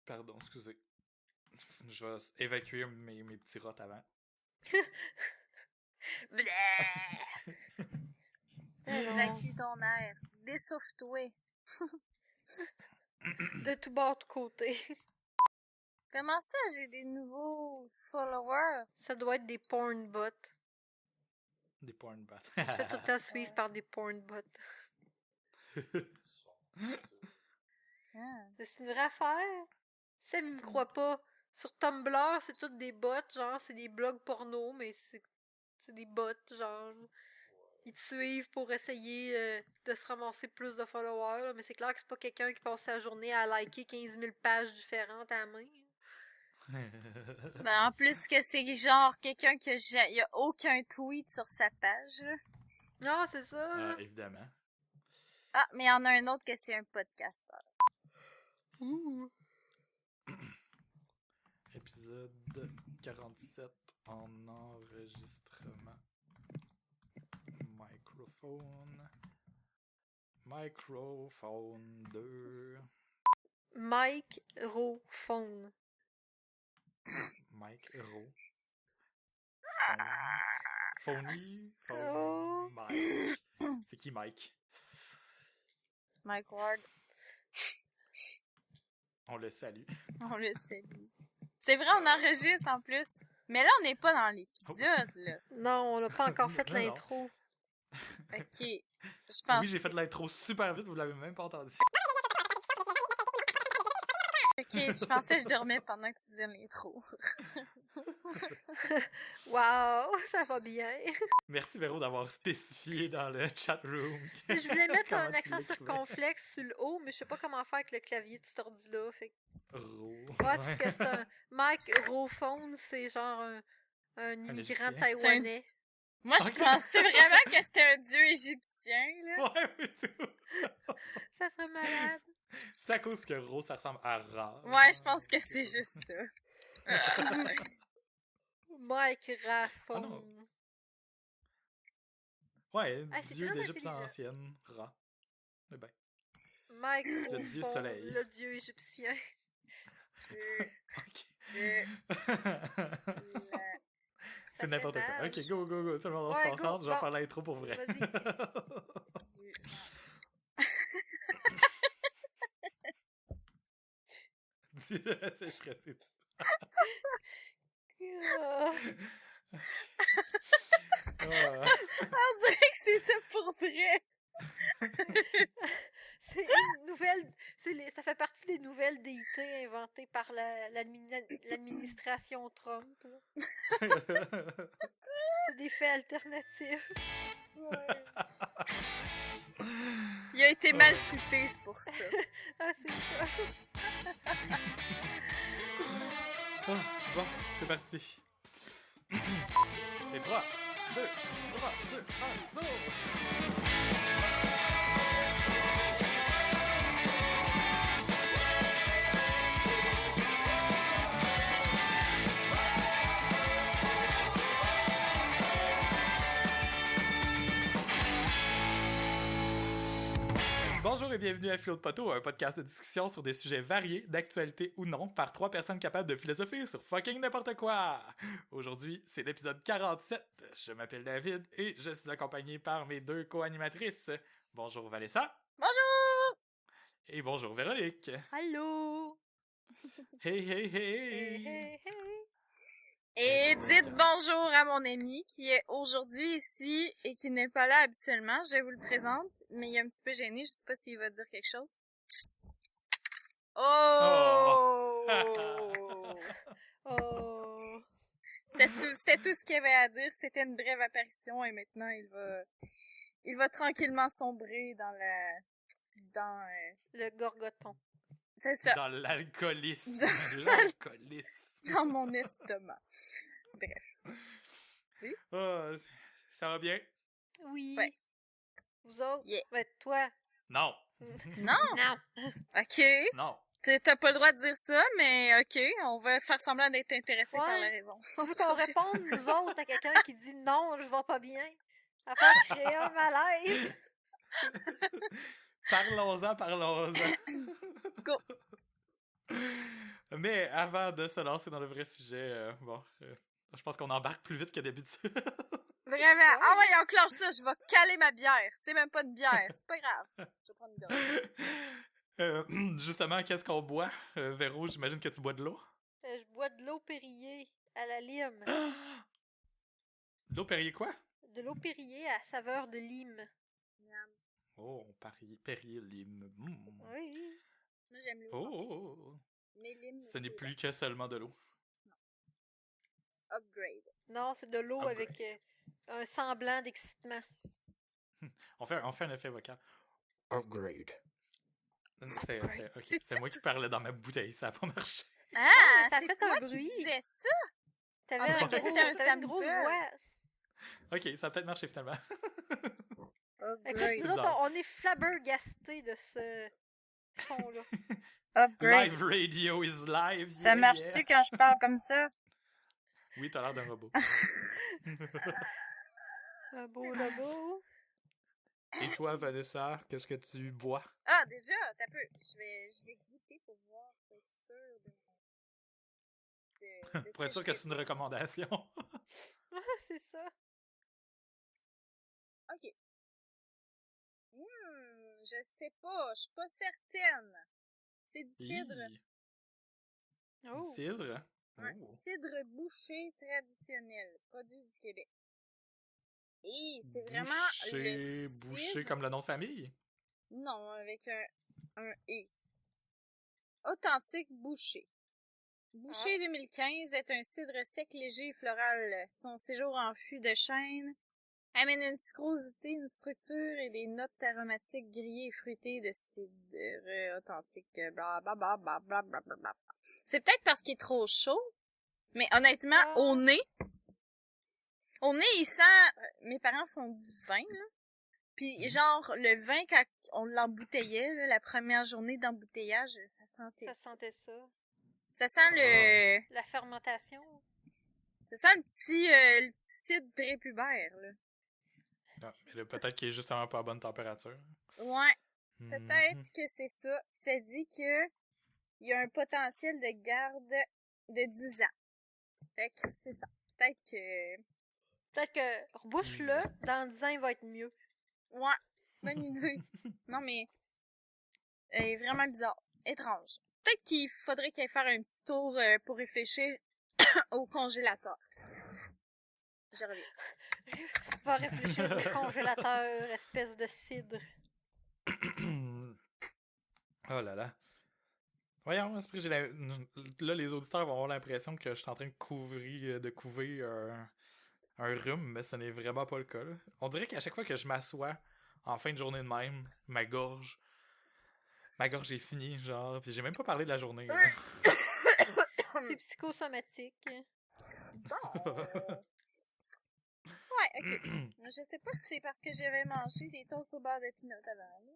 Pardon, excusez. Je vais évacuer mes petits rots avant. Évacue ton air. Dessouffle-toi. De tout bord, de côté. Comment ça, j'ai des nouveaux followers? Ça doit être des porn bots. Des porn bots. Je fais tout le temps suivre par des porn bots. Ah. C'est une vraie affaire. Sam, il me croit pas. Sur Tumblr, c'est toutes des bots, genre, c'est des blogs porno, mais c'est des bots, genre. Ils te suivent pour essayer de se ramasser plus de followers, là, mais c'est clair que c'est pas quelqu'un qui passe sa journée à liker 15 000 pages différentes à la main. Ben, en plus que c'est genre quelqu'un que il y a aucun tweet sur sa page. Là. Non, c'est ça. Évidemment. Ah, mais il y en a un autre que c'est un podcasteur. Ouh. Épisode 47 en enregistrement. Microphone 2. Microphone. Phony. Oh. Mike. C'est qui Mike? Mike Ward. On le salue. On le salue. C'est vrai, on enregistre en plus. Mais là, on n'est pas dans l'épisode, là. Non, on n'a pas encore fait Non, non. l'intro. Ok. Je pense. Oui, j'ai fait l'intro super vite, vous l'avez même pas entendu. Ok, je pensais que je dormais pendant que tu faisais l'intro. Wow, ça va bien. Merci Véro d'avoir spécifié dans le chat room. Je voulais mettre Comment un tu accent l'écrivais. circonflexe sur le haut, mais je sais pas comment faire avec le clavier de cet ordi-là. Fait que... Ro. Ouais, parce que c'est un microphone, c'est genre un immigrant Égyptien. taïwanais. Moi, je pensais vraiment que c'était un dieu égyptien, là. Ouais, mais tout. Ça serait malade. C'est à cause que Ro, ça ressemble à Ra. Ouais, je pense que c'est juste ça. Microphone. Ouais, Ah, c'est dieu très d'Égypte intelligent. ancienne, Ra. Eh ben. Microphone. Le dieu soleil. Le dieu égyptien. Ok. Ça C'est n'importe fait quoi. mal. Ok, go, go, go. Tout le monde, on Ouais, se go. concentre. Je vais Bon. faire l'intro pour vrai. Vas-y. C'est stressé. Ah. Ah. On dirait que c'est ça pour vrai. C'est une nouvelle. Ça fait partie des nouvelles déités inventées par l'administration Trump. Là. C'est des faits alternatifs. Ouais. Il a été mal cité, c'est pour ça. Ah, c'est ça. Ah, bon, c'est parti. Et 3, 2, 1, 0. Bonjour et bienvenue à Philo de Poteau, un podcast de discussion sur des sujets variés, d'actualité ou non, par trois personnes capables de philosopher sur fucking n'importe quoi. Aujourd'hui, c'est l'épisode 47. Je m'appelle David et je suis accompagné par mes deux co-animatrices. Bonjour Vanessa. Bonjour! Et bonjour Véronique. Allô? Hey, hey, Hey, hey. hey, hey. Et dites bonjour à mon ami qui est aujourd'hui ici et qui n'est pas là habituellement. Je vous le présente, mais il est un petit peu gêné. Je sais pas s'il va dire quelque chose. Oh! Oh. C'était tout ce qu'il y avait à dire. C'était une brève apparition et maintenant il va tranquillement sombrer dans Le gorgoton. c'est ça, Dans l'alcoolisme. Dans- L'alcoolisme. dans mon estomac. Bref. Ah, ça va bien? Oui. Ouais. Vous autres? Yeah. Ben, toi. Non. Non? Non. OK. Non. T'as pas le droit de dire ça, mais OK, on va faire semblant d'être intéressé par Ouais. la raison. Tu veux qu'on réponde, nous autres, à quelqu'un qui dit non, je vais pas bien? À part créer un malaise. Parlons-en. Go. Mais avant de se lancer dans le vrai sujet, je pense qu'on embarque plus vite que d'habitude. Vraiment. Ah ouais, enclenche ça, je vais caler ma bière. C'est même pas une bière, c'est pas grave. Je vais prendre une bière. Justement, qu'est-ce qu'on boit? Véro, j'imagine que tu bois de l'eau. Je bois de l'eau Périllé à la lime. De l'eau Perrier quoi? De l'eau Périllé à saveur de lime. Oh, Perrier lime. Oui. Moi, j'aime l'eau. Oh! Mais lime, Ce n'est c'est plus que seulement de l'eau. upgrade. Non, c'est de l'eau Upgrade. avec un semblant d'excitement. On fait un effet vocal. Upgrade. C'est C'est moi qui parlais dans ma bouteille, ça a pas marché. Ah, ça a c'est fait toi un qui bruit. disais ça? T'avais Ah, un mais gros- c'était un t'avais une grosse sample. voix. Ok, ça a peut-être marché finalement. Écoute, Upgrade. nous autres, on est flabbergastés de ce son-là. Upgrade. Live radio is live. Ça yeah, marche-tu yeah. quand je parle comme ça? Oui, t'as l'air d'un robot. Un beau logo. Et toi, Vanessa, qu'est-ce que tu bois? Ah, déjà, t'as peu. Je vais goûter pour voir, pour être sûr de Pour être sûr que c'est une recommandation. Ah, c'est ça. Ok. Je sais pas, je suis pas certaine. C'est du cidre. Hi. Oh. Cidre? Ouais. Oh. Cidre bouché traditionnel, produit du Québec. Et c'est vraiment le Bouché cidre... comme le nom de famille? Non, avec un « et ». Authentique bouché. Bouché 2015 est un cidre sec, léger et floral. Son séjour en fût de chêne amène une sucrosité, une structure et des notes aromatiques grillées et fruitées de cidre authentique. Blablabla. C'est peut-être parce qu'il est trop chaud, mais honnêtement, au nez, il sent... Mes parents font du vin, là. Puis genre, le vin, quand on l'embouteillait, là, la première journée d'embouteillage, ça sentait... Ça sentait ça. Ça sent le... La fermentation. Ça sent le petit cidre prépubère, là. Non, mais là, peut-être qu'il est justement pas à bonne température. Ouais, Mhm. peut-être que c'est ça. Puis ça dit que il y a un potentiel de garde de 10 ans. Fait que c'est ça. Peut-être que... Peut-être que rebouche-le, dans 10 ans, il va être mieux. Ouais, bonne idée. Non, mais... Elle est vraiment bizarre. Étrange. Peut-être qu'il faudrait qu'elle fasse un petit tour pour réfléchir au congélateur. Je reviens. Va réfléchir au congélateur, espèce de cidre. Oh là là. Voyons, c'est que là, les auditeurs vont avoir l'impression que je suis en train de couver un rhume, mais ce n'est vraiment pas le cas. Là. On dirait qu'à chaque fois que je m'assois en fin de journée de même, ma gorge est finie, genre, puis j'ai même pas parlé de la journée. Là. C'est psychosomatique. Bon. Ouais, ok. Je sais pas si c'est parce que j'avais mangé des toasts au beurre de pinot avant. Là.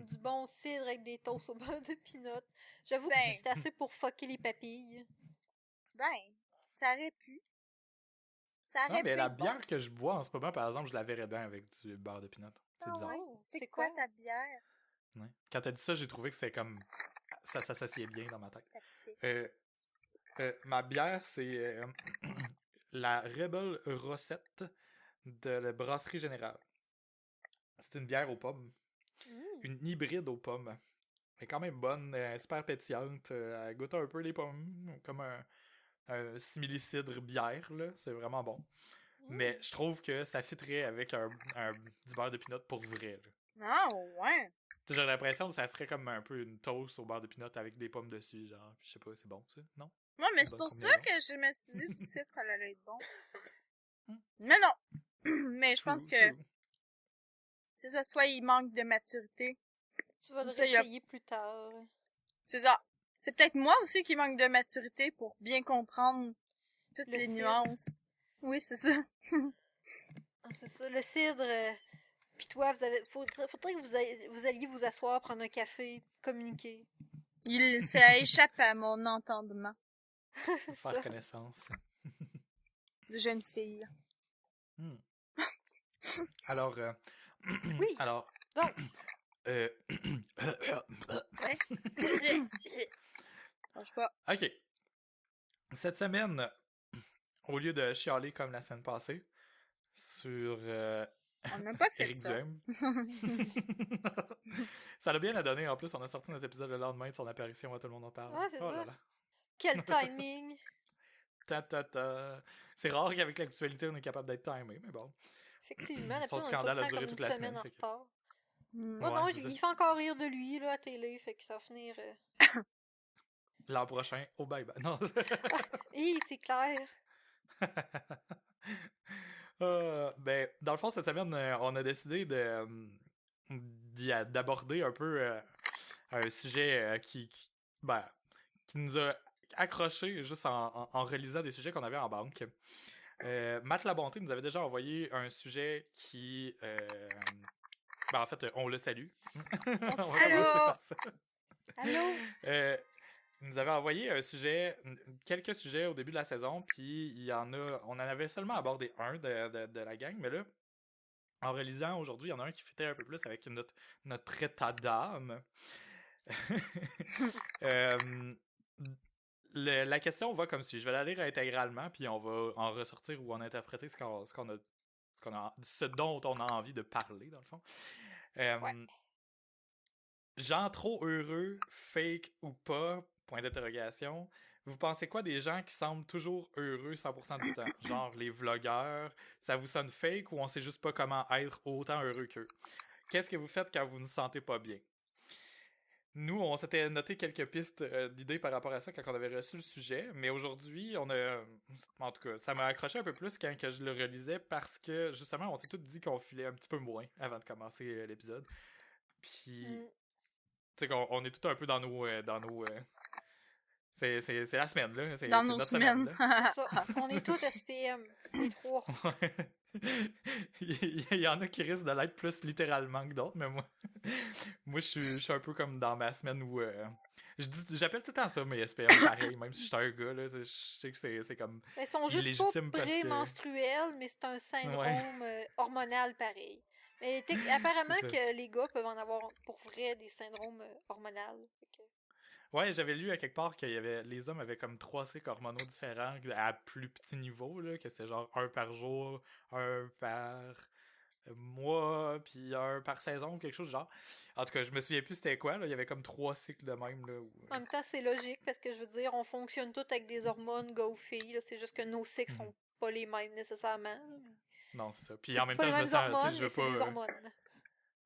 Du bon cidre avec des toasts au beurre de pinot. J'avoue Ben. que c'est assez pour fucker les papilles. Ben, ça aurait pu. Ça aurait Non, mais pu la être bon. bière que je bois en ce moment, par exemple, je la verrais bien avec du beurre de pinot. C'est Ah bizarre. ouais? Oh, C'est c'est quoi quoi? ta bière? Ouais. Quand t'as dit ça, j'ai trouvé que c'était comme... Ça s'associait bien dans ma tête. Ça fitait. Ma bière, c'est la Rebel Rosette de la Brasserie Générale. C'est une bière aux pommes. Une hybride aux pommes. Elle est quand même bonne, super pétillante. Elle goûte un peu les pommes, comme un simili-cidre bière, là. C'est vraiment bon. Mais je trouve que ça fitterait avec du beurre de pinot pour vrai, là. Ah ouais! Tu sais, j'ai l'impression que ça ferait comme un peu une toast au beurre de pinot avec des pommes dessus, genre. Je sais pas, c'est bon, ça? Non? Ouais, mais c'est Bonne pour ça combinaison. que je me suis dit du sucre, ça allait être bon. Mais non! Mais je pense que c'est ça, soit il manque de maturité. Tu vas le Ça, y a- réessayer plus tard. C'est ça. C'est peut-être moi aussi qui manque de maturité pour bien comprendre toutes Le les cidre. nuances. Oui, c'est ça. Ah, c'est ça, le cidre. Puis toi, faudrait que vous alliez vous asseoir, prendre un café, communiquer. Ça échappe à mon entendement C'est Faire ça. connaissance. de jeune fille. Alors, Oui. alors, Donc. euh, pas. OK. Cette semaine, au lieu de chialer comme la semaine passée sur On n'a pas fait Éric ça. Duhem, ça l'a bien à donner. En plus, on a sorti notre épisode le lendemain de son apparition, tout le monde en parle. Ouais, c'est Oh ça. là là. Quel timing! Ta. C'est rare qu'avec l'actualité, on est capable d'être timé, mais bon. Effectivement, Son d'habitude, on est tout scandale le a temps duré comme toute une la semaine semaine, en fait que- retard. Hmm. Oh Ouais, non, c'est ça. il fait encore rire de lui là, à télé, fait que ça va finir... L'an prochain, au bye-bye. Non. Hi, c'est clair! Ben, dans le fond, cette semaine, on a décidé d'aborder un peu un sujet ben, qui nous a accrochés juste en relisant des sujets qu'on avait en banque. Matt Labonté nous avait déjà envoyé un sujet qui... ben, en fait, on le salue. On va commencer Allô? par ça. Allô? Il nous avait envoyé quelques sujets au début de la saison, puis on en avait seulement abordé un de la gang, mais là, en relisant aujourd'hui, il y en a un qui fitait un peu plus avec notre état d'âme. La question va comme suit. Je vais la lire intégralement, puis on va en ressortir ou en interpréter ce dont on a envie de parler, dans le fond. Ouais. Gens trop heureux, fake ou pas, point d'interrogation. Vous pensez quoi des gens qui semblent toujours heureux 100% du temps? Genre les vlogueurs, ça vous sonne fake ou on sait juste pas comment être autant heureux qu'eux? Qu'est-ce que vous faites quand vous ne sentez pas bien? Nous, on s'était noté quelques pistes d'idées par rapport à ça quand on avait reçu le sujet, mais aujourd'hui, en tout cas, ça m'a accroché un peu plus quand que je le relisais parce que, justement, on s'est tous dit qu'on filait un petit peu moins avant de commencer l'épisode. Puis, tu sais, on est tout un peu dans nos c'est la semaine, là. Dans c'est nos notre semaines. là. Ça, on est tous SPM, les trois. Il y en a qui risquent de l'être plus littéralement que d'autres, mais moi je suis un peu comme dans ma semaine où j'appelle tout le temps ça mes SPM pareil, même si je suis un gars, là, je sais que c'est comme Ils sont juste illégitime pas parce que... pré-menstruels, mais c'est un syndrome Ouais. hormonal pareil. Mais apparemment C'est ça. que les gars peuvent en avoir pour vrai des syndromes hormonaux. Fait que- Ouais, j'avais lu à quelque part que les hommes avaient comme 3 cycles hormonaux différents à plus petit niveau, là, que c'est genre un par jour, un par mois, puis un par saison, ou quelque chose du genre. En tout cas, je me souviens plus c'était quoi, là. Il y avait comme 3 cycles de même, là. En même temps, c'est logique parce que je veux dire, on fonctionne tous avec des hormones gars ou filles. là. C'est juste que nos cycles sont pas les mêmes nécessairement. Non, c'est ça. Puis C'est en même pas temps, les je me mêmes sens, tu sais, hormones, je mais veux c'est des pas... hormones.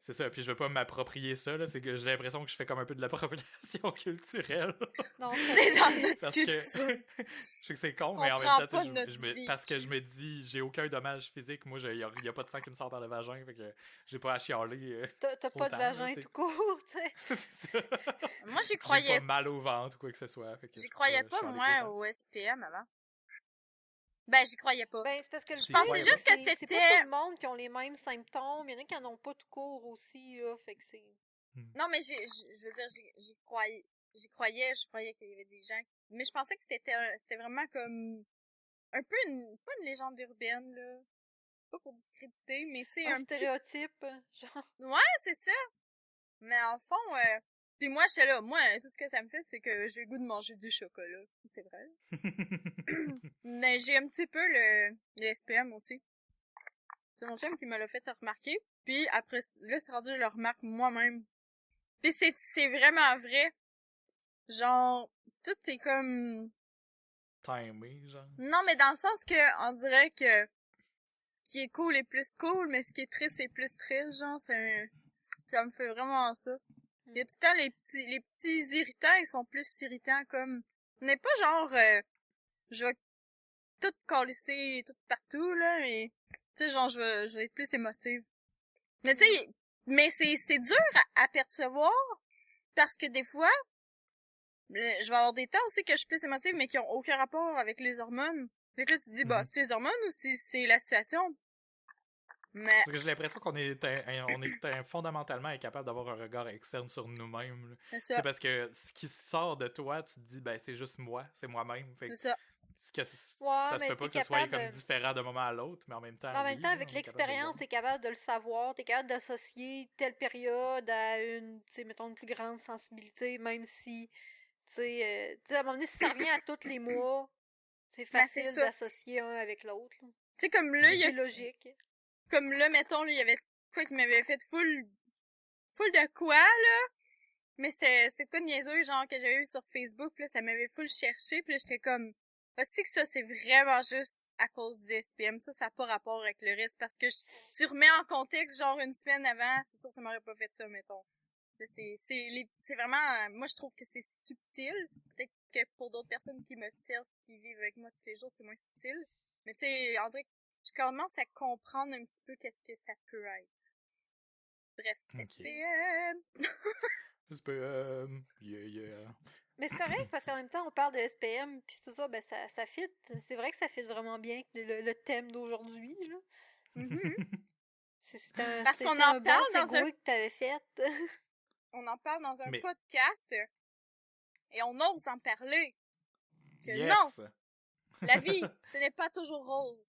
C'est ça, puis je veux pas m'approprier ça, là. C'est que j'ai l'impression que je fais comme un peu de l'appropriation culturelle. Non, C'est dans notre Parce que... culture. Je sais que c'est con, Tu mais en même comprends temps, tu sais, pas notre vie. parce que je me dis, j'ai aucun dommage physique. Moi, il y a pas de sang qui me sort par le vagin, fait que j'ai pas à chialer. T'as pas de autant, vagin là, tu sais. tout court, tu sais. C'est ça. Moi, j'y J'ai croyais pas mal au ventre ou quoi que ce soit. Fait que J'y je peux croyais pas, chialer moi, autant. au SPM avant. Ben, j'y croyais pas. Ben, c'est parce que Je pensais juste que c'est c'était- pas tout le monde qui ont les mêmes symptômes. Il y en a qui en ont pas tout court aussi, là. Fait que c'est. Non, mais je veux dire, j'y croyais. Je croyais qu'il y avait des gens. Mais je pensais que c'était vraiment comme un peu pas une légende urbaine, là. Pas pour discréditer, mais tu sais, Un un petit... stéréotype, genre. Ouais, c'est ça. Mais en fond, puis moi, j'étais là, moi, tout ce que ça me fait, c'est que j'ai le goût de manger du chocolat. C'est vrai. Mais j'ai un petit peu le SPM aussi. C'est mon chum qui me l'a fait remarquer. Puis après, là, c'est rendu, je le remarque moi-même. Puis c'est vraiment vrai. Genre, tout est comme... Timé, genre. Non, mais dans le sens que, on dirait que ce qui est cool est plus cool, mais ce qui est triste est plus triste, genre, ça me fait vraiment ça. Il y a tout le temps les petits irritants, ils sont plus irritants, comme, on n'est pas genre, je vais tout calisser tout partout, là, mais, tu sais, genre, je vais être plus émotive. Mais tu sais, mais c'est dur à percevoir, parce que des fois, je vais avoir des temps aussi que je suis plus émotive, mais qui ont aucun rapport avec les hormones. Fait que là, tu te dis, bah, c'est les hormones ou c'est la situation? Mais, Parce que j'ai l'impression qu'on est fondamentalement incapable d'avoir un regard externe sur nous-mêmes, là. c'est C'est ça, parce que ce qui sort de toi, tu te dis, ben, c'est juste moi, c'est moi-même. Fait que c'est ça. ça se mais peut pas t'es que ce soit capable comme de- différent d'un moment à l'autre, mais en même temps. Mais en même oui, temps, là, avec on est capable de l'expérience, voir. t'es capable de le savoir, t'es capable d'associer telle période à une, tu sais, mettons, une plus grande sensibilité, même si, tu à un moment donné, si ça revient à tous les mois, c'est Ben, c'est facile ça. d'associer un avec l'autre. Tu sais, comme là, il y a C'est logique. comme là, mettons, là, il y avait quoi qui m'avait fait full de quoi, là? Mais c'était quoi de niaiseux, genre, que j'avais eu sur Facebook, pis là, ça m'avait full cherché, pis là, j'étais comme, c'est que ça, c'est vraiment juste à cause du SPM. Ça n'a pas rapport avec le reste, parce que tu remets en contexte, genre, une semaine avant, c'est sûr que ça m'aurait pas fait ça, mettons. Là, c'est vraiment, moi, je trouve que c'est subtil. Peut-être que pour d'autres personnes qui m'observent, qui vivent avec moi tous les jours, c'est moins subtil. Mais tu sais, en vrai, je commence à comprendre un petit peu qu'est-ce que ça peut être. Bref, Ok. SPM! SPM, yeah. Mais c'est correct, parce qu'en même temps, on parle de SPM, puis tout ça, ben ça fit. C'est vrai que ça fit vraiment bien avec le thème d'aujourd'hui, là. Parce qu'on c'était en un bon parle dans segway que t'avais fait. On en parle dans un Mais- podcast, et on ose en parler. Que Yes! non! La vie, ce n'est pas toujours rose.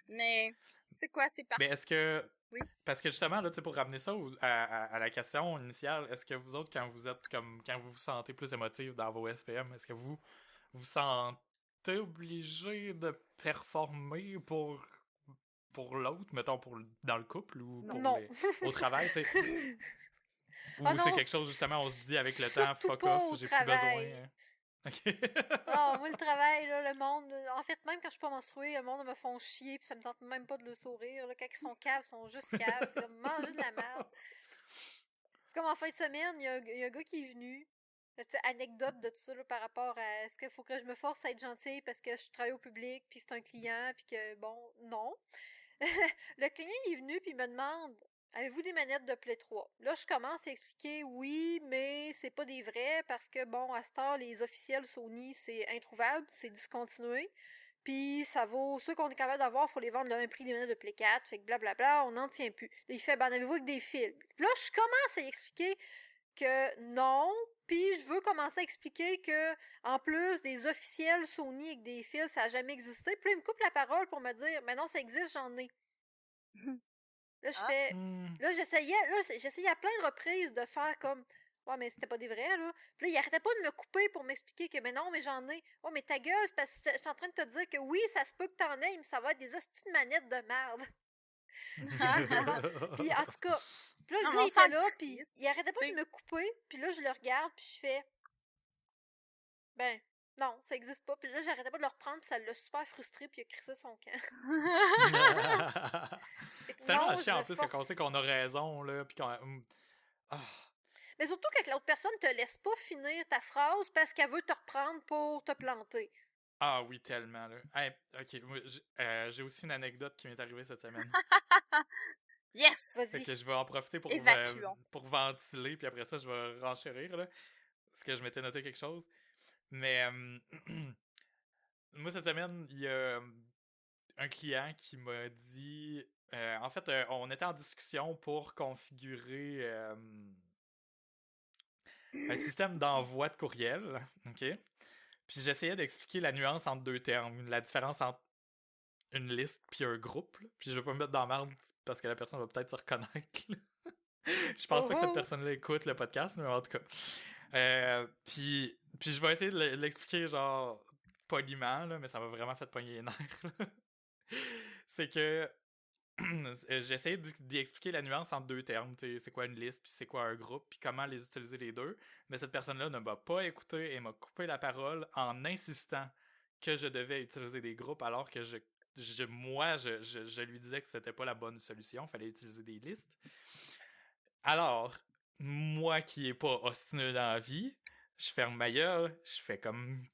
Mais, c'est quoi, c'est parti. Mais est-ce que... Oui. Parce que justement, là, tu sais, pour ramener ça à la question initiale, est-ce que vous autres, quand vous vous sentez plus émotif dans vos SPM, est-ce que vous vous sentez obligé de performer pour l'autre, mettons, dans le couple ou pour Non. au travail, tu sais? Ou Ah non. c'est quelque chose, justement, on se dit avec le temps, Surtout fuck pas off, au j'ai plus travail. besoin. Ok. Ah, moi, le travail, là, le monde... En fait, même quand je suis pas menstruée, le monde me font chier, puis ça me tente même pas de le sourire. Là. Quand ils sont caves, ils sont juste caves. C'est comme manger de la merde. C'est comme en fin de semaine, il y a un gars qui est venu. Anecdote de tout ça là, par rapport à est-ce qu'il faut que je me force à être gentille parce que je travaille au public, puis c'est un client, puis que, bon, non. Le client il est venu, puis il me demande avez-vous des manettes de Play 3? Là, je commence à expliquer oui, mais c'est pas des vrais parce que, bon, à cette heure, les officiels Sony, c'est introuvable, c'est discontinué. Puis ça vaut, ceux qu'on est capable d'avoir, il faut les vendre le même prix des manettes de Play 4, fait que blablabla, on n'en tient plus. Là, il fait, ben, avez-vous avec des fils? Là, je commence à y expliquer que non, puis je veux commencer à expliquer que, en plus des officiels Sony avec des fils, ça n'a jamais existé. Puis là, il me coupe la parole pour me dire, mais non, ça existe, j'en ai. Là, je fais. Là, j'essayais à plein de reprises de faire comme. Ouais, mais c'était pas des vrais, là. Puis là, il arrêtait pas de me couper pour m'expliquer que, mais non, mais j'en ai. Ouais, mais ta gueule, c'est parce que je suis en train de te dire que oui, ça se peut que t'en aies, mais ça va être des hosties de manettes de merde. Puis en tout cas, puis là, le Non, gars, on il s'en était là, puis crisse, il arrêtait pas t'sais. de me couper. Puis là, je le regarde, puis je fais. Ben, non, ça existe pas. Puis là, j'arrêtais pas de le reprendre, puis ça l'a super frustré, puis il a crissé son camp. C'est tellement Non, je chiant me en plus force. qu'on sait qu'on a raison, là, pis qu'on... Ah. Mais surtout quand l'autre personne te laisse pas finir ta phrase parce qu'elle veut te reprendre pour te planter. Ah oui, tellement, là. Hey, ok, moi, j'ai aussi une anecdote qui m'est arrivée cette semaine. Yes! Fait Vas-y. que je vais en profiter Évacuons. pour ventiler, puis après ça, je vais renchérir, là. Parce que je m'étais noté quelque chose. Mais, moi, cette semaine, il y a un client qui m'a dit... en fait, on était en discussion pour configurer un système d'envoi de courriel, ok? Puis j'essayais d'expliquer la nuance entre deux termes, la différence entre une liste puis un groupe, là. Puis je vais pas me mettre dans la merde parce que la personne va peut-être se reconnaître, là. Je pense pas que cette personne-là écoute le podcast, mais en tout cas. Puis je vais essayer de l'expliquer, genre, poliment, là, mais ça m'a vraiment fait pogner les nerfs, là. C'est que j'ai essayé d'y expliquer la nuance entre deux termes, tu sais, c'est quoi une liste, puis c'est quoi un groupe, puis comment les utiliser les deux. Mais cette personne-là ne m'a pas écouté et m'a coupé la parole en insistant que je devais utiliser des groupes alors que moi, je lui disais que c'était pas la bonne solution, fallait utiliser des listes. Alors, moi qui est pas obstiné dans la vie, je ferme ma gueule, je fais comme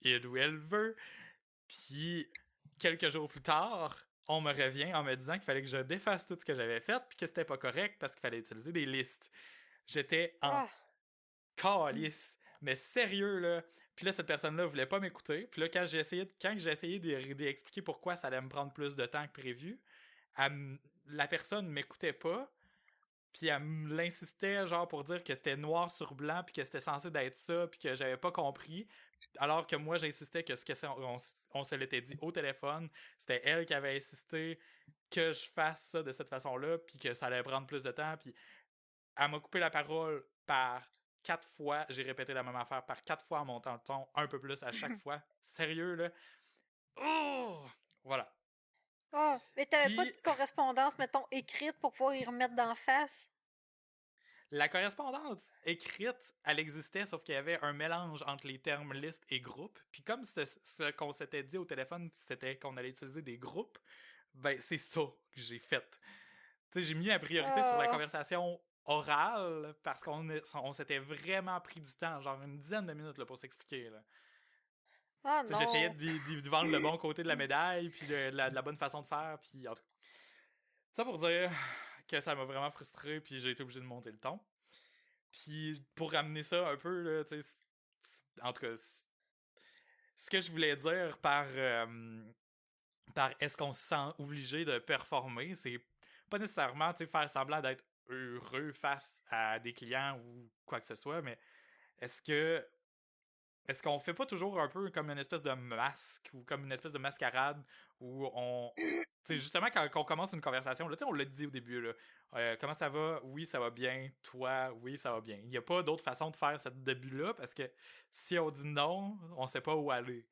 il ou elle veut, puis quelques jours plus tard, on me revient en me disant qu'il fallait que je défasse tout ce que j'avais fait puis que c'était pas correct parce qu'il fallait utiliser des listes. J'étais en calice, mais sérieux là. Puis là cette personne-là voulait pas m'écouter. Puis là quand j'ai essayé d'expliquer pourquoi ça allait me prendre plus de temps que prévu, la personne m'écoutait pas. Puis elle l'insistait genre pour dire que c'était noir sur blanc puis que c'était censé d'être ça puis que j'avais pas compris. Alors que moi j'insistais que on se l'était dit au téléphone, c'était elle qui avait insisté que je fasse ça de cette façon-là puis que ça allait prendre plus de temps puis elle m'a coupé la parole par 4 fois, j'ai répété la même affaire par 4 fois en montant le ton un peu plus à chaque fois. Sérieux, là. Oh! Voilà. Ah, mais t'avais pas Puis, de correspondance, mettons, écrite pour pouvoir y remettre d'en face? la correspondance écrite, elle existait, sauf qu'il y avait un mélange entre les termes liste et groupe. Puis comme ce qu'on s'était dit au téléphone, c'était qu'on allait utiliser des groupes, ben c'est ça que j'ai fait. Tu sais, j'ai mis la priorité sur la Ah. conversation orale parce on s'était vraiment pris du temps, genre une dizaine de minutes là, pour s'expliquer. Là. Ah Tu sais, j'essayais non. d'y vendre le bon côté de la médaille, puis de la bonne façon de faire, puis en tout cas. Ça pour dire que ça m'a vraiment frustré, puis j'ai été obligé de monter le ton. Puis pour ramener ça un peu, là, tu sais, en tout cas, ce que je voulais dire par est-ce qu'on se sent obligé de performer, c'est pas nécessairement, tu sais, faire semblant d'être heureux face à des clients ou quoi que ce soit, mais est-ce que est-ce qu'on fait pas toujours un peu comme une espèce de masque ou comme une espèce de mascarade où on... Tu sais, justement, quand on commence une conversation, là, tu sais, on l'a dit au début, là, comment ça va? Oui, ça va bien. Toi, oui, ça va bien. Il n'y a pas d'autre façon de faire ce début-là parce que si on dit non, on sait pas où aller.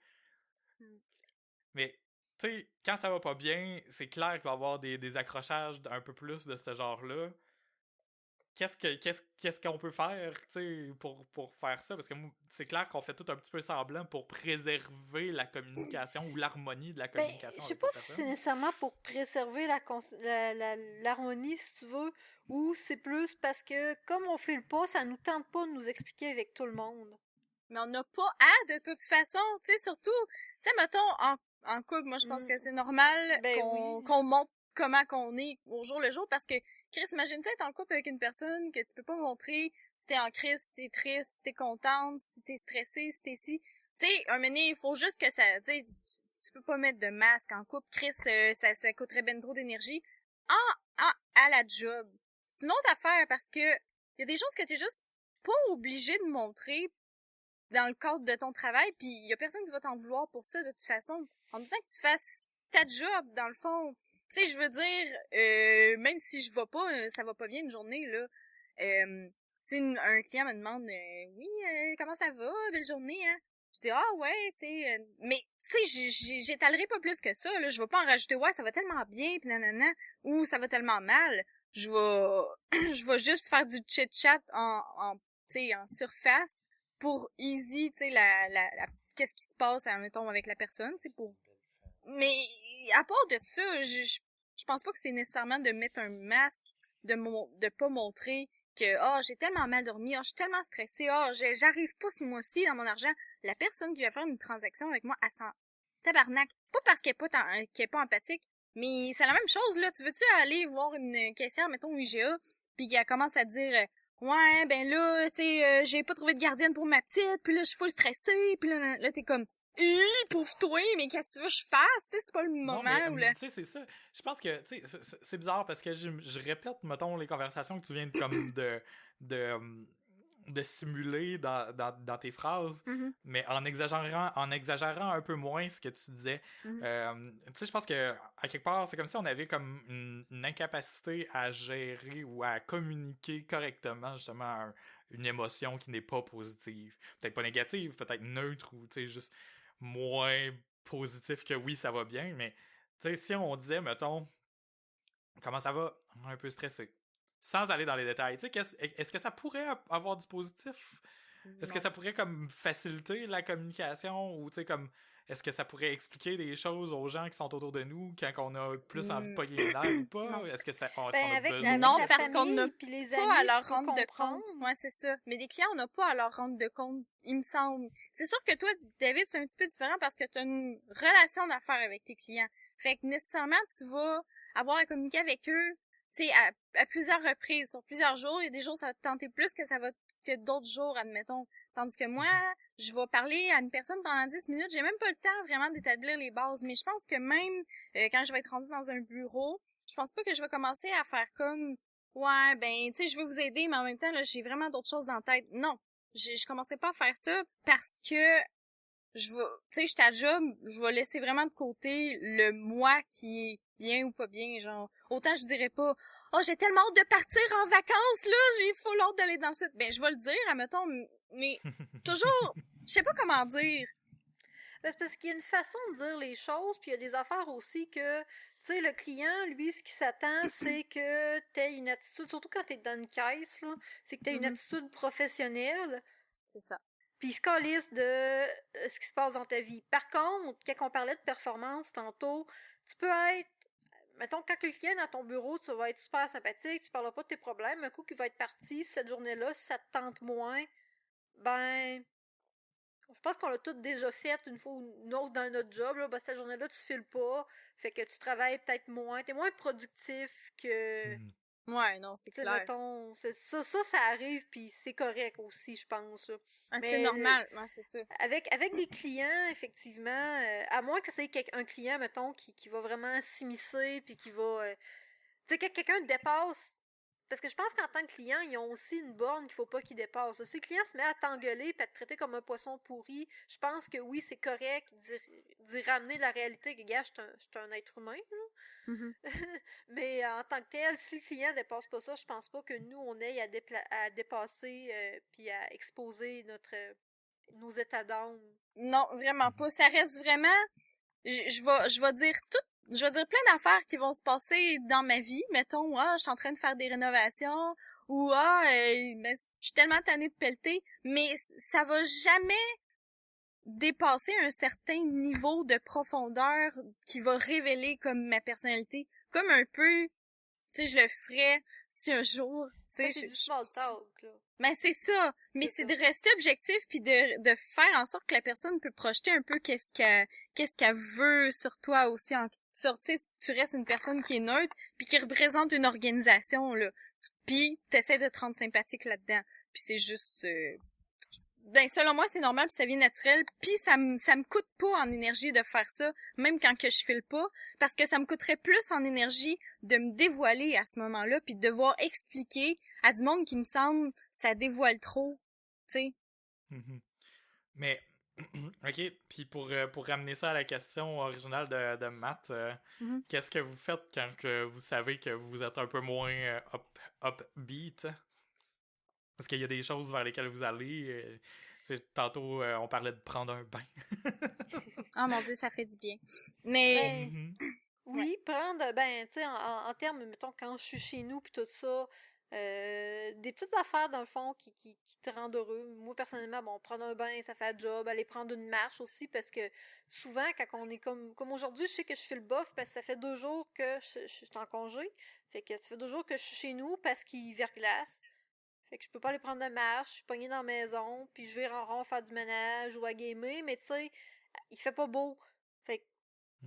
Mais, tu sais, quand ça va pas bien, c'est clair qu'il va y avoir des accrochages un peu plus de ce genre-là. Qu'est-ce qu'on peut faire, tu sais, pour faire ça? Parce que c'est clair qu'on fait tout un petit peu semblant pour préserver la communication ou l'harmonie de la Ben, communication je sais avec pas l'autre si c'est personne. nécessairement pour préserver l'harmonie, si tu veux, ou c'est plus parce que, comme on fait le pas, ça nous tente pas de nous expliquer avec tout le monde. Mais on n'a pas à, de toute façon, tu sais, surtout, tu sais, mettons, en couple, moi, je pense Mm. que c'est normal Ben oui. qu'on montre comment qu'on est au jour le jour, parce que, Chris, imagine-tu être en couple avec une personne que tu peux pas montrer si t'es en crise, si t'es triste, si t'es contente, si t'es stressée, si t'es si... Tu sais, un moment donné, il faut juste que ça, tu sais, tu peux pas mettre de masque en couple. Chris, ça coûterait ben trop d'énergie. À la job. C'est une autre affaire, parce que y a des choses que t'es juste pas obligé de montrer dans le cadre de ton travail, puis il y a personne qui va t'en vouloir pour ça de toute façon. En même temps que tu fasses ta job, dans le fond. Tu sais, je veux dire, même si je vais pas, ça va pas bien une journée, là. Si un client me demande, oui, comment ça va, belle journée, hein? Je dis, ah ouais, tu sais, mais tu sais, j'étalerai pas plus que ça, là. Je vais pas en rajouter, ouais, ça va tellement bien, pis nanana, ou ça va tellement mal. Je vais, je vais juste faire du chit-chat tu sais, en surface pour easy, tu sais, qu'est-ce qui se passe, mettons, avec la personne, tu sais, pour... Mais, à part de ça, je pense pas que c'est nécessairement de mettre un masque, de pas montrer que, j'ai tellement mal dormi, je suis tellement stressée, j'arrive pas ce mois-ci dans mon argent. La personne qui va faire une transaction avec moi, elle s'en tabarnak. Pas parce qu'elle est pas empathique, mais c'est la même chose, là. Tu veux-tu aller voir une caissière, mettons, au IGA, puis elle commence à te dire, ouais, ben là, tu sais, j'ai pas trouvé de gardienne pour ma petite, puis là, je suis full stressée, puis là t'es comme, pauvre toi, mais qu'est-ce que tu veux que je fasse? Tu sais, c'est pas le Non, moment mais où là... tu sais, c'est ça. Je pense que, tu sais, c'est bizarre parce que je répète, mettons, les conversations que tu viens de, euh, de simuler dans tes phrases, Mhm, mais en exagérant un peu moins ce que tu disais. mhm. Tu sais, je pense que, à quelque part, c'est comme si on avait comme une incapacité à gérer ou à communiquer correctement, justement, une émotion qui n'est pas positive. Peut-être pas négative, peut-être neutre ou, tu sais, juste moins positif que oui, ça va bien, mais tu sais, si on disait, mettons, comment ça va, un peu stressé, sans aller dans les détails, tu sais, est-ce que ça pourrait avoir du positif? Est-ce que Non. ça pourrait comme faciliter la communication ou tu sais, comme, est-ce que ça pourrait expliquer des choses aux gens qui sont autour de nous quand on a plus envie de Mm, pogner une nerf ou pas? non. Est-ce qu'on Ben, a avec besoin Non, la de parce ça? qu'on n'a famille puis les pas à amis, leur je peux rendre de comprendre. compte. Ouais, c'est ça. Mais des clients, on n'a pas à leur rendre de compte, il me semble. C'est sûr que toi, David, c'est un petit peu différent parce que tu as une relation d'affaires avec tes clients. Fait que nécessairement, tu vas avoir à communiquer avec eux, tu sais, à plusieurs reprises, sur plusieurs jours. Il y a des jours, ça va te tenter plus que d'autres jours, admettons. Tandis que moi, je vais parler à une personne pendant 10 minutes. J'ai même pas le temps vraiment d'établir les bases. Mais je pense que même quand je vais être rendue dans un bureau, je pense pas que je vais commencer à faire comme ouais, ben, tu sais, je veux vous aider, mais en même temps, là, j'ai vraiment d'autres choses dans la tête. Non. Je commencerai pas à faire ça parce que tu sais, je suis à job, je vais laisser vraiment de côté le moi qui est bien ou pas bien, genre, autant je dirais pas, oh, j'ai tellement hâte de partir en vacances, là, j'ai full hâte d'aller dans le sud. Ben, je vais le dire, admettons, mais toujours, je sais pas comment dire. Ben, c'est parce qu'il y a une façon de dire les choses, puis il y a des affaires aussi que, tu sais, le client, lui, ce qu'il s'attend, c'est que t'aies une attitude, surtout quand t'es dans une caisse, là, c'est que t'aies une attitude professionnelle, C'est ça. puis il se calisse de ce qui se passe dans ta vie. Par contre, quand on parlait de performance tantôt, tu peux être, mettons, quand le client est dans ton bureau, tu vas être super sympathique, tu parleras pas de tes problèmes, un coup qu'il va être parti, cette journée-là, si ça te tente moins, ben, je pense qu'on l'a tout déjà fait une fois ou une autre dans notre job, là, ben, cette journée-là, tu files pas, fait que tu travailles peut-être moins, t'es moins productif que... Ouais, non, c'est Tu sais, clair. mettons, ça arrive, puis c'est correct aussi, je pense. Là. Ah, Mais c'est normal, ouais, c'est ça. avec des clients, effectivement, à moins que c'est un client, mettons, qui va vraiment s'immiscer, puis qui va... tu sais, que quelqu'un te dépasse... Parce que je pense qu'en tant que client, ils ont aussi une borne qu'il faut pas qu'ils dépassent. Si le client se met à t'engueuler et à te traiter comme un poisson pourri, je pense que oui, c'est correct d'y ramener la réalité que, gars, je suis un être humain, là. Mais en tant que tel, si le client dépasse pas ça, je pense pas que nous, on ait à dépasser puis à exposer nos états d'âme. Non, vraiment pas. Ça reste vraiment... Je vais dire je vais dire plein d'affaires qui vont se passer dans ma vie. Mettons, je suis en train de faire des rénovations, ou ben, je suis tellement tannée de pelleter, mais ça va jamais dépasser un certain niveau de profondeur qui va révéler comme ma personnalité. Comme un peu, tu sais, je le ferais si un jour, tu sais, C'est du small talk, là. Ben c'est ça, mais c'est de rester objectif puis de faire en sorte que la personne peut projeter un peu qu'est-ce qu'elle veut sur toi aussi en sorte, tu restes une personne qui est neutre puis qui représente une organisation là. Puis t'essaies de te rendre sympathique là-dedans. Puis c'est juste ben selon moi c'est normal puis ça vient naturel puis ça me coûte pas en énergie de faire ça même quand que je file pas parce que ça me coûterait plus en énergie de me dévoiler à ce moment-là puis de devoir expliquer à du monde qui me semble ça dévoile trop, tu sais. Mais OK, puis pour ramener ça à la question originale de Matt, qu'est-ce que vous faites quand que vous savez que vous êtes un peu moins upbeat? Est-ce qu'il y a des choses vers lesquelles vous allez? Tantôt, on parlait de prendre un bain. Oh mon Dieu, ça fait du bien. Mais... Oui, prendre, ben, tu sais, en termes, mettons, quand je suis chez nous puis tout ça, des petites affaires, dans le fond, qui te rendent heureux. Moi, personnellement, bon, prendre un bain, ça fait un job. Aller prendre une marche aussi, parce que souvent, quand on est comme aujourd'hui, je sais que je fais le bof, parce que ça fait 2 jours que je suis en congé. Fait que ça fait 2 jours que je suis chez nous, parce qu'il verglace. Fait que je peux pas aller prendre de marche, je suis pognée dans la maison, puis je vais en rond faire du ménage ou à gamer, mais tu sais, il fait pas beau. Fait que,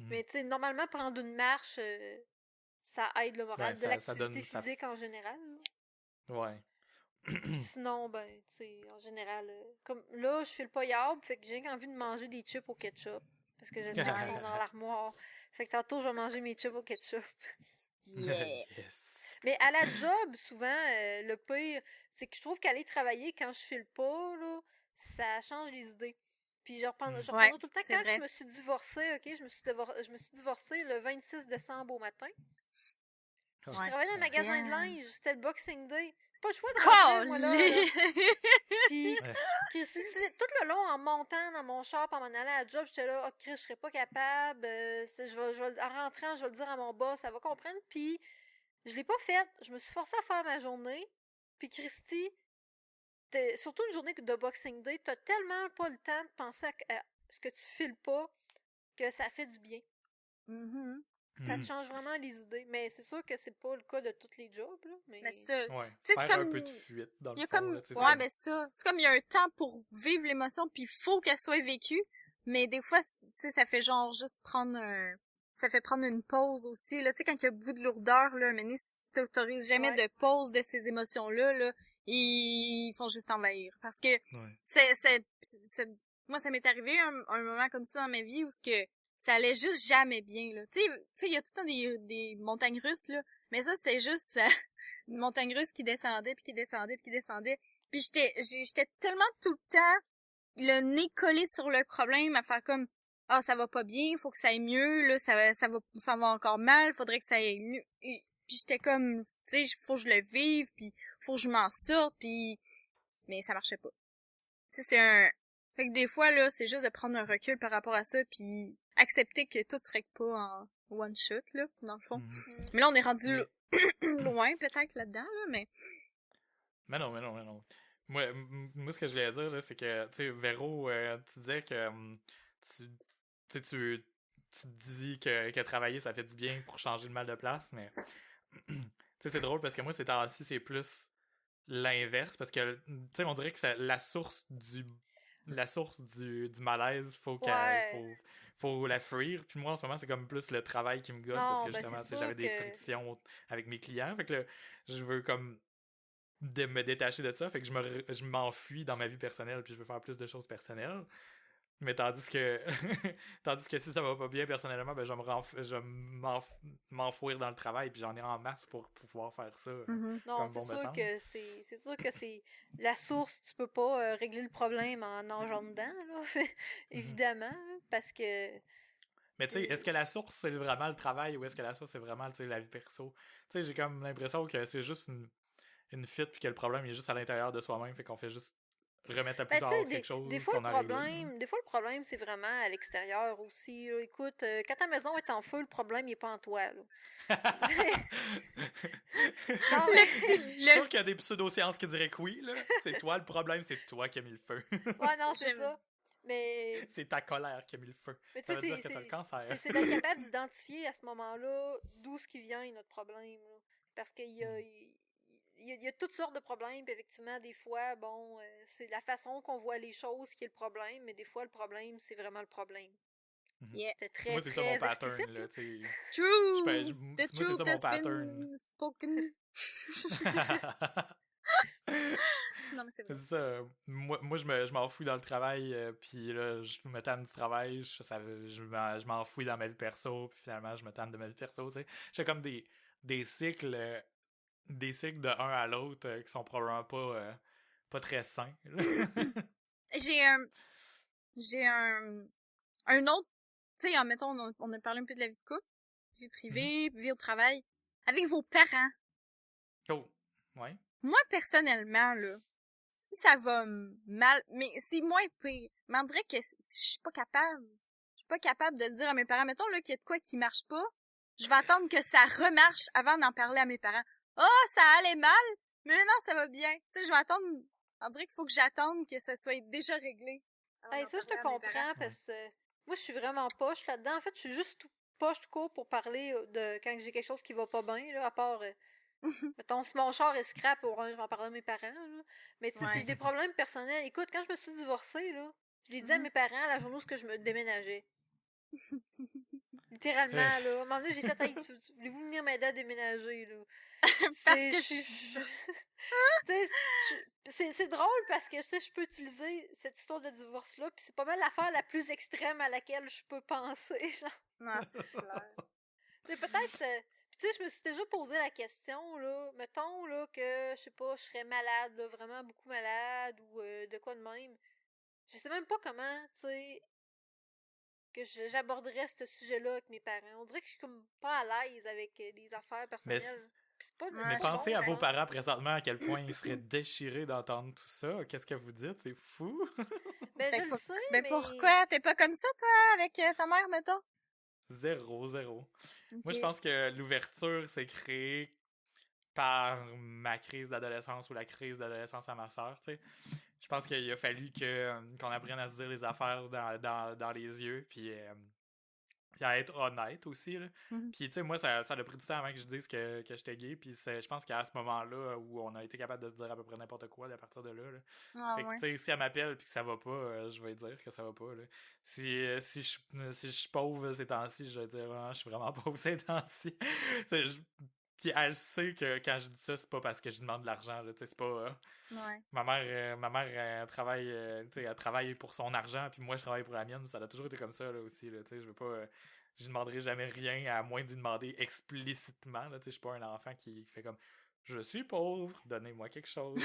mais tu sais, normalement, prendre une marche, ça aide le moral, de l'activité physique en général. Là. Ouais. Puis sinon, ben, tu sais, en général, comme là, je fais le paillable, fait que j'ai envie de manger des chips au ketchup, parce que je sais qu'ils sont dans l'armoire. Fait que tantôt, je vais manger mes chips au ketchup. Yes. Mais à la job, souvent, le pire, c'est que je trouve qu'aller travailler quand je file pas, là, ça change les idées. Puis je reprends tout le temps quand je me suis divorcée, OK? Je me suis divorcée le 26 décembre au matin. Je travaillais dans un magasin de linge, c'était le Boxing Day. Pas le choix de rentrer, moi, là. Puis, tout le long, en montant dans mon char, en m'en allant à la job, j'étais là, oh, Chris, je serais pas capable. En rentrant, je vais le dire à mon boss, ça va comprendre. Puis, je l'ai pas fait. Je me suis forcée à faire ma journée. Puis, Christy, surtout une journée de Boxing Day, t'as tellement pas le temps de penser à ce que tu files pas que ça fait du bien. Ça te change vraiment les idées. Mais c'est sûr que c'est pas le cas de tous les jobs, là. Mais c'est ouais. C'est comme un peu de fuite dans le fond. Comme... Là, mais ça. C'est comme il y a un temps pour vivre l'émotion, puis il faut qu'elle soit vécue. Mais des fois, tu sais, ça fait genre juste prendre ça fait prendre une pause aussi, là. Tu sais, quand il y a beaucoup de lourdeur, là, mais si tu t'autorises jamais de pause de ces émotions-là, là, ils font juste envahir. Parce que moi, ça m'est arrivé un moment comme ça dans ma vie où ça allait juste jamais bien, là. Tu sais, il y a tout le temps des montagnes russes, là. Mais ça, c'était juste une montagne russe qui descendait, puis qui descendait, puis qui descendait. Puis j'étais tellement tout le temps le nez collé sur le problème, à faire comme, ah, ça va pas bien, faut que ça aille mieux, là, ça va encore mal, faudrait que ça aille mieux. Puis j'étais comme, tu sais, faut que je le vive, puis faut que je m'en sorte, puis mais ça marchait pas. Tu sais, fait que des fois, là, c'est juste de prendre un recul par rapport à ça, puis accepter que tout se règle pas en one shot, là, dans le fond. Mais là, on est rendu loin, peut-être, là-dedans, là, mais... Mais non. Moi, ce que je voulais dire, là, c'est que, tu sais, Véro, tu disais que tu tu te dis que travailler, ça fait du bien pour changer le mal de place, mais tu sais, c'est drôle parce que moi, ces temps-ci, c'est plus l'inverse, parce que, tu sais, on dirait que la source du malaise, faut la fuir. Puis moi, en ce moment, c'est comme plus le travail qui me gosse, parce que justement, tu sais, j'avais des frictions avec mes clients. Fait que là, je veux comme me détacher de ça. Fait que je m'enfuis dans ma vie personnelle, puis je veux faire plus de choses personnelles. Mais tandis que tandis que si ça va pas bien personnellement, ben je vais m'enfouir dans le travail, puis j'en ai en masse pour pouvoir faire ça. Non, c'est sûr que c'est sûr que c'est la source, tu peux pas régler le problème en nageant dedans, là. Évidemment, parce que mais tu sais, est-ce que la source c'est vraiment le travail ou est-ce que la source c'est vraiment, tu sais, la vie perso? Tu sais, j'ai comme l'impression que c'est juste une fuite, puis que le problème il est juste à l'intérieur de soi-même, fait qu'on fait juste remettre à plus tard quelque chose qu'on a réglé. Des fois, le problème, c'est vraiment à l'extérieur aussi. Là. Écoute, quand ta maison est en feu, le problème, il n'est pas en toi. Là. Non, mais... Je suis sûr qu'il y a des pseudo-sciences qui diraient que oui. Là. C'est toi le problème, c'est toi qui as mis le feu. Ouais, non, c'est ça. Mais... C'est ta colère qui a mis le feu. Mais ça veut dire que t'as le cancer. C'est d'être capable d'identifier à ce moment-là d'où ce qui vient notre problème. Là. Parce qu'il y a... Il y a toutes sortes de problèmes, puis effectivement, des fois, bon, c'est la façon qu'on voit les choses qui est le problème, mais des fois, le problème, c'est vraiment le problème. Yeah. C'était très, moi, c'est ça mon pattern, explicite, là, tu sais. True! Moi, c'est ça mon pattern. Spoken. Non, mais c'est vrai. C'est ça. Moi je m'enfouis dans le travail, puis là, je me tanne du travail, je m'enfouis dans ma vie perso, puis finalement, je me tanne de ma vie perso, tu sais. J'ai comme des cycles... des cycles de un à l'autre qui sont probablement pas très sains. J'ai un autre, tu sais, mettons, on a parlé un peu de la vie de couple, vie privée, vie au travail, avec vos parents. Oh, ouais. Moi, personnellement, là, si ça va mal, mais c'est moins pire, mais on dirait que si je suis pas capable de dire à mes parents, mettons, là, qu'il y a de quoi qui marche pas, je vais attendre que ça remarche avant d'en parler à mes parents. Oh, ça allait mal, mais maintenant ça va bien. Tu sais, je vais attendre. On dirait qu'il faut que j'attende que ça soit déjà réglé. Hey, ça, je te comprends parce que moi, je suis vraiment poche là-dedans. En fait, je suis juste poche tout court pour parler de quand j'ai quelque chose qui va pas bien, là, à part, mettons, si mon char est scrap, je vais en parler à mes parents, là. Mais tu sais, si j'ai des problèmes personnels, écoute, quand je me suis divorcée, là, je l'ai dit à mes parents la journée où je me déménageais. Littéralement, là. À un moment donné, j'ai fait, hey, voulez-vous venir m'aider à déménager, là? C'est drôle parce que je peux utiliser cette histoire de divorce-là, puis c'est pas mal l'affaire la plus extrême à laquelle je peux penser, genre. Non, c'est clair. C'est peut-être... Puis tu sais, je me suis déjà posé la question, là, mettons, là, que, je sais pas, je serais malade, là, vraiment beaucoup malade, ou de quoi de même. Je sais même pas comment, tu sais, que j'aborderais ce sujet-là avec mes parents. On dirait que je suis comme pas à l'aise avec les affaires personnelles. Mais pensez à vos parents présentement à quel point ils seraient déchirés d'entendre tout ça. Qu'est-ce que vous dites? C'est fou! Ben, je le sais, mais pourquoi? T'es pas comme ça, toi, avec ta mère, mettons? Zéro. Okay. Moi, je pense que l'ouverture s'est créée par ma crise d'adolescence ou la crise d'adolescence à ma sœur, tu sais. Je pense qu'il a fallu qu'on apprenne à se dire les affaires dans les yeux, puis à être honnête aussi, là. Puis tu sais, moi, ça a pris du temps avant que je dise que j'étais gay, puis je pense qu'à ce moment-là où on a été capable de se dire à peu près n'importe quoi à partir de là, fait que tu sais, si elle m'appelle puis que ça va pas, je vais dire que ça va pas, là. Si je suis pauvre ces temps-ci, je vais dire je suis vraiment pauvre ces temps-ci. Puis elle sait que quand je dis ça, c'est pas parce que je demande de l'argent, là, tu sais, c'est pas... Ma mère elle travaille, tu sais, elle travaille pour son argent, puis moi, je travaille pour la mienne, ça a toujours été comme ça, là, aussi, là, tu sais, je veux pas... je demanderai jamais rien, à moins d'y demander explicitement, là, tu sais, je suis pas un enfant qui fait comme... je suis pauvre, donnez-moi quelque chose.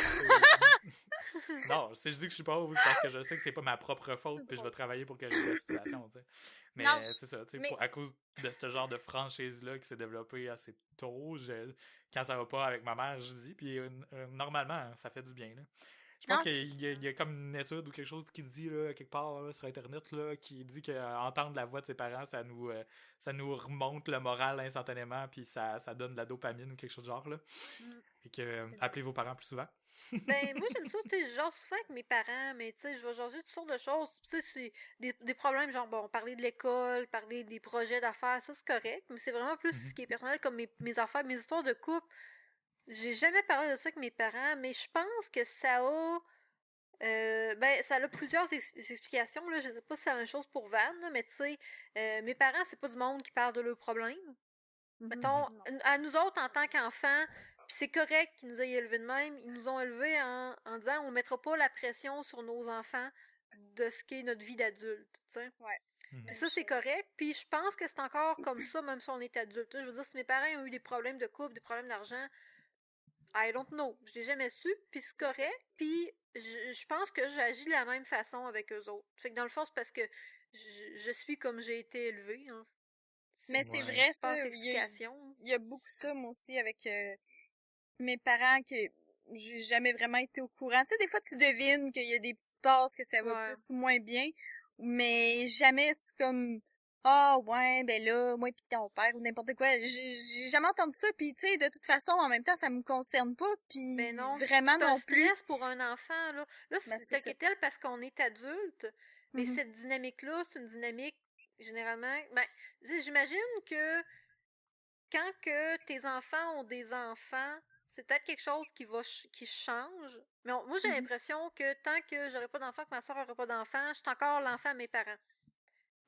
Non, si je dis que je suis pauvre, c'est parce que je sais que c'est pas ma propre faute, puis je vais travailler pour corriger la situation, tu sais. Mais Non, c'est ça, tu sais, mais à cause de ce genre de franchise-là qui s'est développée assez tôt, quand ça va pas avec ma mère, je dis, puis normalement, ça fait du bien, là. Je pense non, qu'il y a comme une étude ou quelque chose qui dit, là, quelque part là, sur Internet, là, qui dit qu'entendre la voix de ses parents, ça nous remonte le moral instantanément, puis ça donne de la dopamine ou quelque chose de genre, là. mm, Fait que, c'est vrai. appelez vos parents plus souvent. Ben, moi, j'aime ça, tu sais, je jase souvent avec mes parents, mais tu sais, je vais jaser toutes sortes de choses. Tu sais, c'est des problèmes, genre, bon, parler de l'école, parler des projets d'affaires, ça, c'est correct, mais c'est vraiment plus ce Mhm. qui est personnel, comme mes affaires, mes histoires de couple. J'ai jamais parlé de ça avec mes parents, mais je pense que ça a. Ben, ça a plusieurs explications, là. Je sais pas si c'est la même chose pour Van, là, mais tu sais, mes parents, c'est pas du monde qui parle de leurs problèmes. Mettons, Non. à nous autres, en tant qu'enfants, puis c'est correct qu'ils nous aient élevés de même, ils nous ont élevés en disant on mettra pas la pression sur nos enfants de ce qu'est notre vie d'adulte, tu sais. Ouais. Mhm. Puis ça, c'est correct, puis je pense que c'est encore comme ça, même si on est adulte. Je veux dire, si mes parents ont eu des problèmes de couple, des problèmes d'argent, I don't know. Je l'ai jamais su, puis c'est C'est ça. correct, puis je pense que j'agis de la même façon avec eux autres. Fait que dans le fond, c'est parce que je suis comme j'ai été élevée, hein. Mais c'est Ouais. vrai, ça. Passe Il l'explication. y a beaucoup ça, moi aussi, avec mes parents, que j'ai jamais vraiment été au courant. Tu sais, des fois, tu devines qu'il y a des petites passes que ça va Ouais. plus ou moins bien, mais jamais c'est comme, ah ouais, ben là, moi pis ton père ou n'importe quoi. J'ai jamais entendu ça, puis tu sais, de toute façon, en même temps, ça me concerne pas, Ben puis non. vraiment C'est un non plus. stress pour un enfant, là. Là, Ben, c'est c'est ça. inquiétant parce qu'on est adulte, mais Mhm. cette dynamique-là, c'est une dynamique, généralement, ben, tu sais, j'imagine que quand que tes enfants ont des enfants, c'est peut-être quelque chose qui change. Mais moi, j'ai Mhm. l'impression que tant que j'aurai pas d'enfant, que ma soeur aura pas d'enfant, je suis encore l'enfant à mes parents.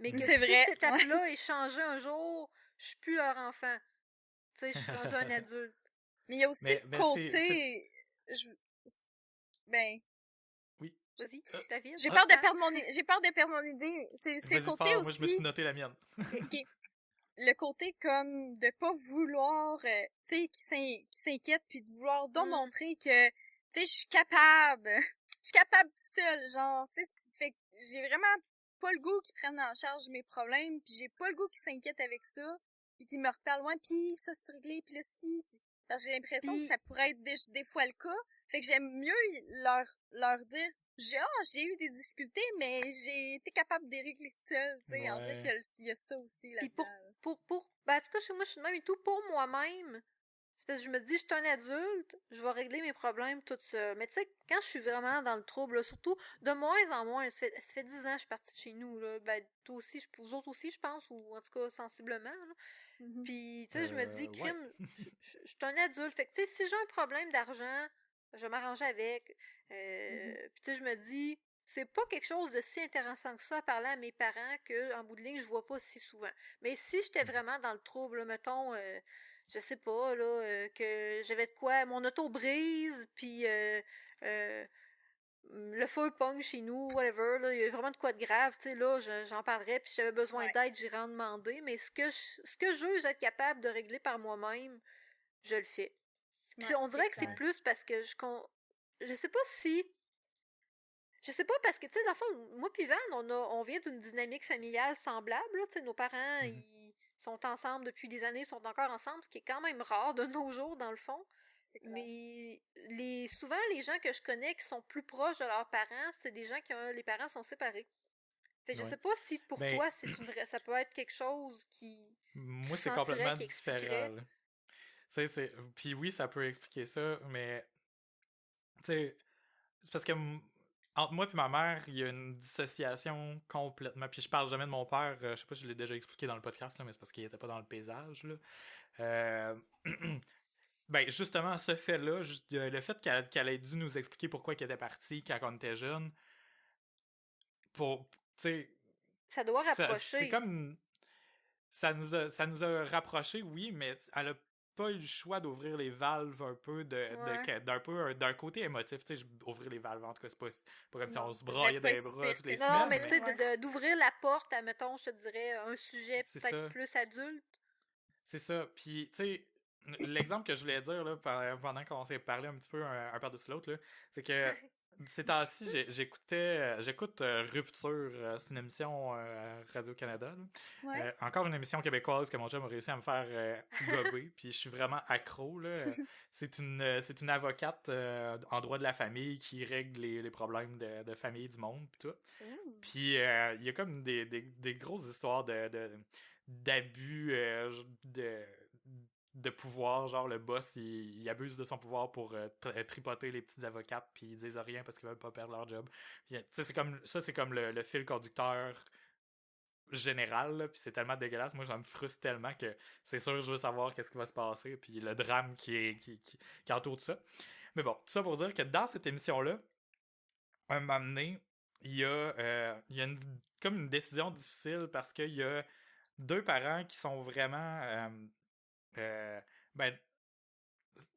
Mais que C'est si vrai, cette ouais. étape-là est changée un jour, je suis plus leur enfant. Tu sais, je suis rendue un adulte. Mais il y a aussi le Mais c'est... côté, je, ben, Oui. Vas-y, Euh, David. j'ai ah, peur de perdre j'ai peur de perdre mon idée. C'est le vas-y côté fort, moi je me suis aussi, noté la mienne. ok, le côté comme de pas vouloir, tu sais, qui s'inquiète puis de vouloir donc Mm. montrer que, tu sais, je suis capable, je suis capable tout seul, genre, tu sais, ce qui fait que j'ai vraiment pas le goût qu'ils prennent en charge mes problèmes, puis j'ai pas le goût qu'ils s'inquiètent avec ça, puis qu'ils me reparlent loin, puis ça c'est réglé, puis là si, parce que j'ai l'impression que Puis, ça pourrait être des fois le cas, fait que j'aime mieux leur dire j'ai eu des difficultés, mais j'ai été capable de les régler seule, tu sais, en dire Ouais. qu'il y a ça aussi puis là-dedans. ben, en tout cas, chez moi, je suis de même et tout, pour moi-même, c'est parce que je me dis, je suis un adulte, je vais régler mes problèmes toute seule. Mais tu sais, quand je suis vraiment dans le trouble, là, surtout, de moins en moins, ça fait 10 ans que je suis partie de chez nous, là, ben, toi aussi, vous autres aussi, je pense, ou en tout cas, sensiblement, là. Mhm. Puis, tu sais, je me dis, Ouais. crime, je suis un adulte. Fait que, tu sais, si j'ai un problème d'argent, je vais m'arranger avec. Mhm. Puis, tu sais, je me dis, c'est pas quelque chose de si intéressant que ça à parler à mes parents que, en bout de ligne, je vois pas si souvent. Mais si j'étais vraiment dans le trouble, là, mettons, je sais pas, là, que j'avais de quoi, mon auto brise, puis euh, le feu pogne chez nous, whatever, là, il y a vraiment de quoi de grave, tu sais, là, j'en parlerais, puis si j'avais besoin Ouais. d'aide, j'irais en demander, mais ce que je veux être capable de régler par moi-même, je le fais. Puis Ouais, on c'est dirait que c'est clair. plus parce que je sais pas si, je sais pas parce que, tu sais, dans le fond, moi pis Van, on vient d'une dynamique familiale semblable, là, tu sais, nos parents, Mhm. ils sont ensemble depuis des années, ils sont encore ensemble, ce qui est quand même rare de nos jours, dans le fond. C'est clair. Mais souvent, les gens que je connais qui sont plus proches de leurs parents, c'est des gens les parents sont séparés. Fait que je Ouais. sais pas si pour Ben, toi, ça peut être quelque chose que tu moi c'est sentirais complètement qui différent, expliquerait. là. Tu sais, puis oui, ça peut expliquer ça, mais tu sais, c'est parce que entre moi et ma mère, il y a une dissociation complètement. Puis je parle jamais de mon père, je sais pas si je l'ai déjà expliqué dans le podcast, là, mais c'est parce qu'il était pas dans le paysage, là. Euh, Ben, justement, ce fait-là, le fait qu'elle ait dû nous expliquer pourquoi elle était partie quand on était jeune, tu sais, Ça doit c'est rapprocher. comme, ça nous a rapprochés, oui, mais elle a pas eu le choix d'ouvrir les valves un peu Ouais. d'un côté émotif, tu sais, ouvrir les valves, en tout cas, c'est pas comme si on Non, se ça devrait broyait pas des être si bras pire toutes que les Non, ça. non, semaines, mais tu mais sais, Ouais. d'ouvrir la porte à, mettons, je te dirais, un sujet c'est peut-être ça. plus adulte. C'est ça. Puis, tu sais, l'exemple que je voulais dire là, pendant qu'on s'est parlé un petit peu un par-dessus l'autre, là, c'est que ces temps-ci, j'écoute Rupture, c'est une émission Radio-Canada. Là. Ouais. Encore une émission québécoise que mon chum a réussi à me faire gober, puis je suis vraiment accro. Là. C'est une avocate en droit de la famille qui règle les problèmes de famille du monde, puis tout. Puis il y a comme des grosses histoires d'abus de pouvoir, genre le boss il abuse de son pouvoir pour tripoter les petites avocates puis ils disent rien parce qu'ils veulent pas perdre leur job. Tu sais, c'est comme le fil conducteur général, puis c'est tellement dégueulasse. Moi, ça me frustre tellement que c'est sûr je veux savoir qu'est-ce qui va se passer, puis le drame qui entoure tout ça. Mais bon, tout ça pour dire que dans cette émission-là, un moment donné, il y a comme une décision difficile parce qu'il y a deux parents qui sont vraiment... ben,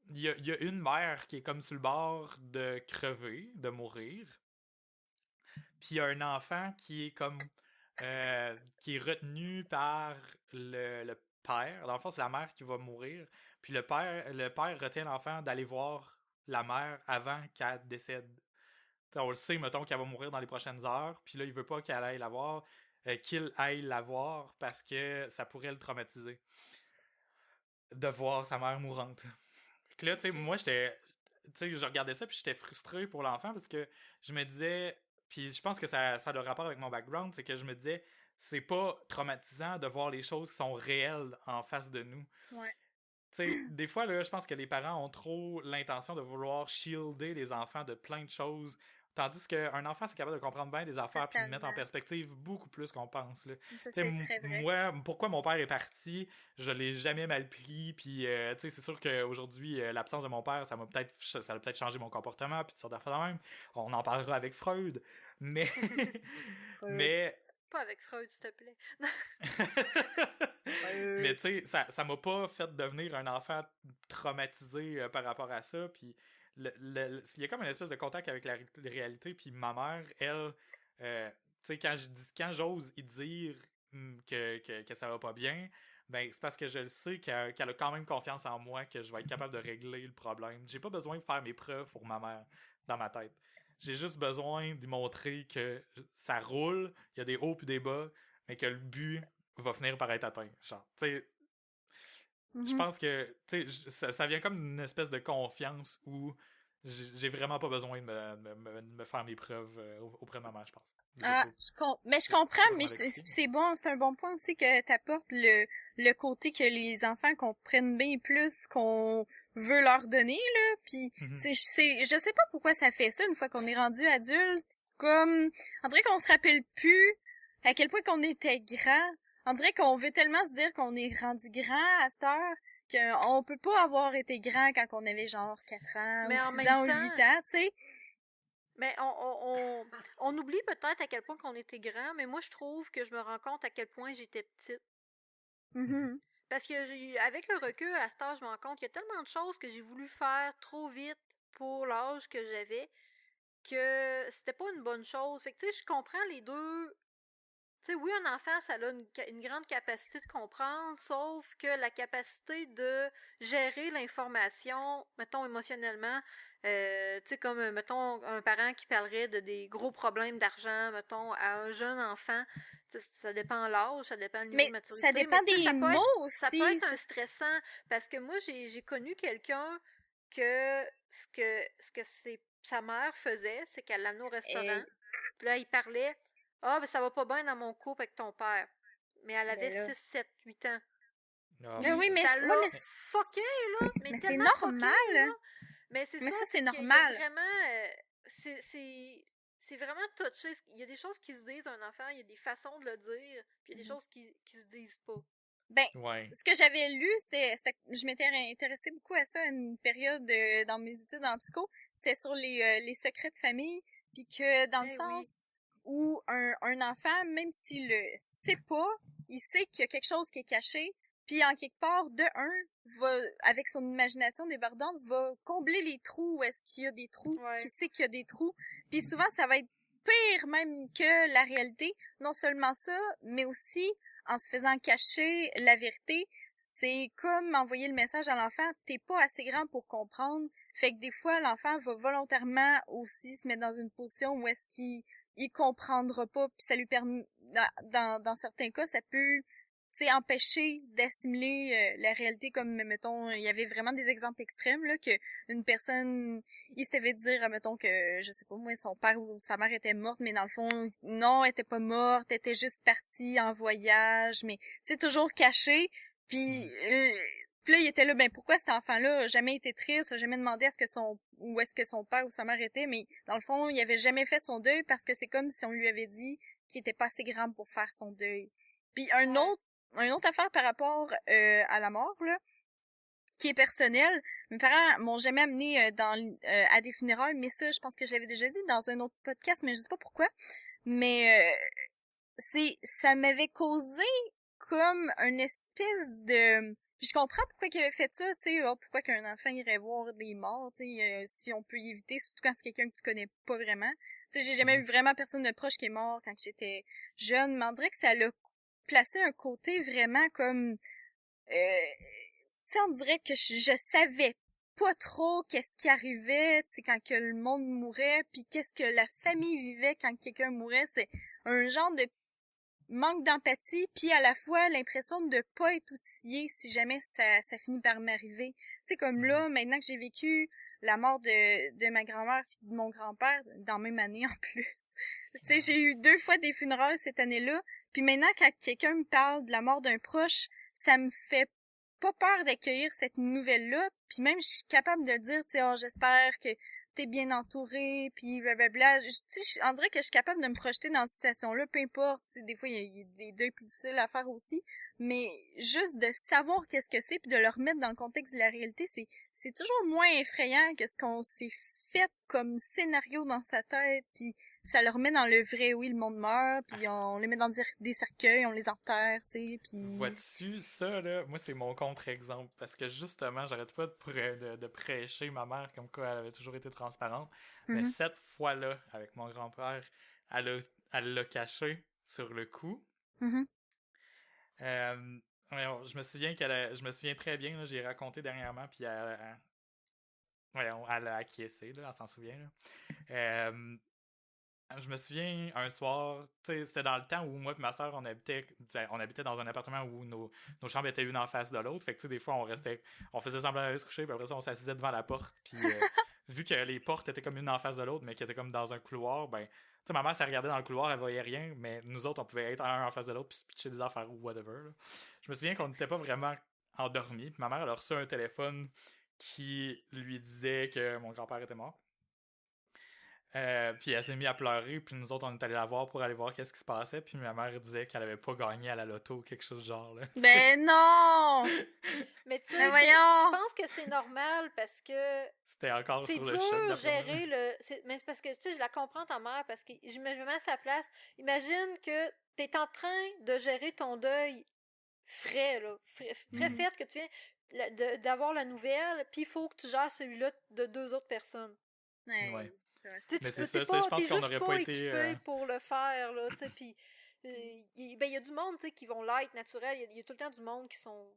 il y a une mère qui est comme sur le bord de crever, de mourir. Puis il y a un enfant qui est comme... qui est retenu par le père. Dans le fond, c'est la mère qui va mourir. Puis le père retient l'enfant d'aller voir la mère avant qu'elle décède. T'sais, on le sait, mettons, qu'elle va mourir dans les prochaines heures. Puis là, il veut pas qu'elle aille la voir. Qu'il aille la voir parce que ça pourrait le traumatiser. De voir sa mère mourante. Fait que là, tu sais, moi, j'étais... Tu sais, je regardais ça, puis j'étais frustré pour l'enfant, parce que je me disais... Puis je pense que ça a le rapport avec mon background, c'est que je me disais, c'est pas traumatisant de voir les choses qui sont réelles en face de nous. Ouais. Tu sais, des fois, là, je pense que les parents ont trop l'intention de vouloir shielder les enfants de plein de choses. Tandis qu'un enfant, c'est capable de comprendre bien des affaires puis de mettre en perspective beaucoup plus qu'on pense. Là. Ça, c'est très vrai. Moi, pourquoi mon père est parti, je l'ai jamais mal pris. Puis, c'est sûr qu'aujourd'hui, l'absence de mon père, ça a peut-être changé mon comportement puis toutes sortes d'affaires de même. On en parlera avec Freud. Mais... mais... Pas avec Freud, s'il te plaît. Mais tu sais, ça m'a pas fait devenir un enfant traumatisé par rapport à ça. Puis il y a comme une espèce de contact avec la réalité. Puis ma mère, elle, tu sais, quand j'ose y dire que ça va pas bien, ben c'est parce que je le sais qu'elle a quand même confiance en moi, que je vais être capable de régler le problème. J'ai pas besoin de faire mes preuves pour ma mère dans ma tête. J'ai juste besoin d'y montrer que ça roule, il y a des hauts puis des bas, mais que le but va finir par être atteint. Genre, tu sais, je pense que, tu sais, ça vient comme une espèce de confiance où j'ai vraiment pas besoin de me faire mes preuves auprès de ma mère, je pense. Mais je comprends, mais c'est bon, c'est un bon point aussi que t'apportes le côté que les enfants comprennent bien plus qu'on veut leur donner, là, puis je sais pas pourquoi ça fait ça une fois qu'on est rendu adulte, comme, on dirait qu'on se rappelle plus à quel point qu'on était grand, on dirait qu'on veut tellement se dire qu'on est rendu grand à cette heure, qu'on peut pas avoir été grand quand on avait genre 4 ans, mais ou 6 ans, ou 8 ans, tu sais. Mais on oublie peut-être à quel point qu'on était grand, mais moi je trouve que je me rends compte à quel point j'étais petite. Parce que avec le recul à cet âge, je me rends compte qu'il y a tellement de choses que j'ai voulu faire trop vite pour l'âge que j'avais que c'était pas une bonne chose. Fait que tu sais, je comprends les deux. Tu sais, oui, un enfant, ça a une grande capacité de comprendre, sauf que la capacité de gérer l'information, mettons, émotionnellement, tu sais, comme, mettons, un parent qui parlerait de des gros problèmes d'argent, mettons, à un jeune enfant, ça dépend de l'âge, ça dépend du niveau de maturité. Ça dépend des mots aussi. Ça peut être un stressant, parce que moi, j'ai connu quelqu'un que ce que sa mère faisait, c'est qu'elle l'amenait au restaurant, puis là, il parlait... Ah, ben ça va pas bien dans mon couple avec ton père. Mais elle avait 6, 7, 8 ans. Mais oui, mais ça l'a fucké, là. Mais c'est normal. Fucké, là. Mais ça, c'est normal. Vraiment, c'est vraiment touché. Il y a des choses qui se disent à un enfant, il y a des façons de le dire, puis il y a des choses qui se disent pas. Ben, ce que j'avais lu, c'était je m'étais intéressée beaucoup à ça à une période dans mes études en psycho. C'était sur les secrets de famille, puis que dans le sens... où un enfant, même s'il le sait pas, il sait qu'il y a quelque chose qui est caché, puis en quelque part, avec son imagination débordante, va combler les trous où est-ce qu'il y a des trous, qui sait qu'il y a des trous. Puis souvent, ça va être pire même que la réalité. Non seulement ça, mais aussi en se faisant cacher la vérité, c'est comme envoyer le message à l'enfant, t'es pas assez grand pour comprendre. Fait que des fois, l'enfant va volontairement aussi se mettre dans une position où est-ce qu'il comprendra pas, puis ça lui permet, dans certains cas, ça peut, tu sais, empêcher d'assimiler la réalité, comme, mettons, il y avait vraiment des exemples extrêmes, là, que une personne, il s'était fait dire, mettons, que, je sais pas moi, son père ou sa mère était morte, mais dans le fond, non, elle était pas morte, elle était juste partie en voyage, mais, tu sais, toujours cachée. Puis là, il était là, ben pourquoi cet enfant-là a jamais été triste, a jamais demandé où est-ce que son père ou sa mère était, mais dans le fond, il avait jamais fait son deuil parce que c'est comme si on lui avait dit qu'il était pas assez grand pour faire son deuil. Puis une autre affaire par rapport à la mort, là, qui est personnelle, mes parents m'ont jamais amené à des funérailles, mais ça, je pense que je l'avais déjà dit dans un autre podcast, mais je sais pas pourquoi. Mais ça m'avait causé comme une espèce de... Puis je comprends pourquoi il avait fait ça, tu sais, pourquoi qu'un enfant irait voir des morts, tu sais, si on peut y éviter, surtout quand c'est quelqu'un que tu connais pas vraiment. Tu sais, j'ai jamais eu vraiment personne de proche qui est mort quand j'étais jeune, mais on dirait que ça l'a placé un côté vraiment comme... tu sais, on dirait que je savais pas trop qu'est-ce qui arrivait, tu sais, quand que le monde mourait, puis qu'est-ce que la famille vivait quand quelqu'un mourait. C'est un genre de manque d'empathie, puis à la fois l'impression de pas être outillé si jamais ça finit par m'arriver. Tu sais, comme là, maintenant que j'ai vécu la mort de ma grand-mère puis de mon grand-père dans la même année en plus. Tu sais, j'ai eu 2 fois des funérailles cette année-là, puis maintenant quand quelqu'un me parle de la mort d'un proche, ça me fait pas peur d'accueillir cette nouvelle-là, puis même je suis capable de dire, tu sais, oh, j'espère que t'es bien entouré, puis blablabla. Tu sais, on dirait que je suis capable de me projeter dans cette situation-là, peu importe. Tu sais, des fois, il y a des deuils plus difficiles à faire aussi, mais juste de savoir qu'est-ce que c'est, puis de le remettre dans le contexte de la réalité, c'est toujours moins effrayant que ce qu'on s'est fait comme scénario dans sa tête, puis ça le remet dans le vrai, oui, le monde meurt, puis on les met dans des cercueils, on les enterre, tu sais, puis... Vois-tu, ça, là, moi, c'est mon contre-exemple, parce que justement, j'arrête pas de prêcher ma mère comme quoi elle avait toujours été transparente, mais cette fois-là, avec mon grand-père, elle l'a caché sur le coup. Je me souviens je me souviens très bien, là, j'ai raconté dernièrement, puis elle a acquiescé, là, elle s'en souvient, là. Je me souviens, un soir, tu sais, c'était dans le temps où moi et ma soeur, on habitait dans un appartement où nos chambres étaient une en face de l'autre. Fait que, tu sais, des fois, on faisait semblant d'aller se coucher, puis après ça, on s'assisait devant la porte. Puis, vu que les portes étaient comme une en face de l'autre, mais qui étaient comme dans un couloir, ben, tu sais, ma mère, ça regardait dans le couloir, elle voyait rien, mais nous autres, on pouvait être un en face de l'autre, puis se pitcher des affaires ou whatever, là. Je me souviens qu'on n'était pas vraiment endormis, puis ma mère, elle a reçu un téléphone qui lui disait que mon grand-père était mort. Puis elle s'est mise à pleurer, puis nous autres on est allés la voir pour aller voir qu'est-ce qui se passait, puis ma mère disait qu'elle avait pas gagné à la loto ou quelque chose du genre, là. Ben non! Mais tu sais, Mais voyons! je pense que c'est normal parce que C'était encore c'est sur le choc dur d'après moi. gérer mais c'est parce que tu sais, je la comprends ta mère parce que je me mets à sa place. Imagine que t'es en train de gérer ton deuil frais là, frais fait que tu viens d'avoir la nouvelle, puis il faut que tu gères celui-là de 2 autres personnes. Ouais. Mais c'est ça, je pense qu'on n'aurait pas été équipé pour le faire là, tu sais, puis il y a du monde, tu sais, qui vont l'être naturel, il y a tout le temps du monde qui sont,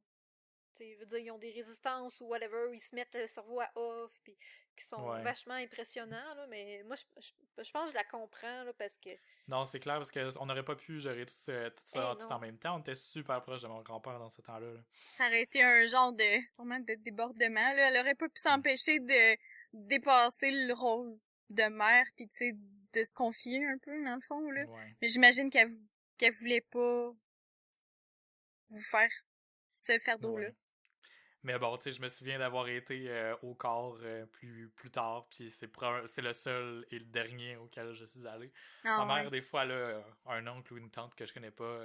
tu sais, je veux dire, ils ont des résistances ou whatever, ils se mettent le cerveau à off, puis qui sont vachement impressionnants là, mais moi je pense que je la comprends là, parce que non, c'est clair, parce qu'on n'aurait pas pu gérer tout ça tout en même temps. On était super proche de mon grand-père dans ce temps-là, là. Ça aurait été un genre sûrement de débordement, là. Elle aurait pas pu s'empêcher de dépasser le rôle de mère, puis tu sais, de se confier un peu, dans le fond, là. Ouais. Mais j'imagine qu'elle voulait pas vous faire ce fardeau-là. Ouais. Mais bon, tu sais, je me souviens d'avoir été au corps plus tard, puis c'est le seul et le dernier auquel je suis allé. Ma mère, des fois, elle a un oncle ou une tante que je connais pas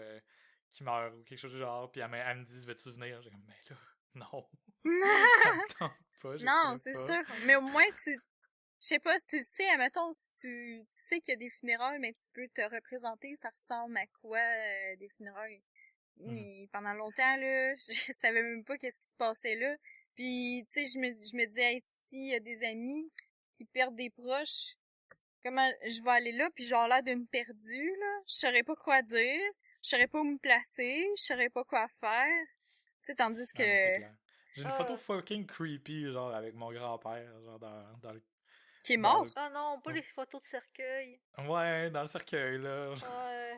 qui meurt ou quelque chose du genre, puis elle me dit « Veux-tu venir? » J'ai comme « Mais là, non. Ça me tente pas, non, c'est sûr. Mais au moins, je sais pas, si tu sais, admettons, si tu sais qu'il y a des funérailles, mais tu peux te représenter, ça ressemble à quoi, des funérailles. Mais pendant longtemps, là, je savais même pas qu'est-ce qui se passait là. Puis, tu sais, je me disais, hey, s'il y a des amis qui perdent des proches, comment je vais aller là, puis j'ai l'air d'une perdue, là. Je saurais pas quoi dire, je saurais pas où me placer, je saurais pas quoi faire. sais, tandis Ah, mais c'est que... clair. J'ai une Ah. photo fucking creepy, genre, avec mon grand-père, genre, dans le... Qui est dans mort. le- Ah non, pas les photos de cercueil. Ouais, dans le cercueil, là. Ouais.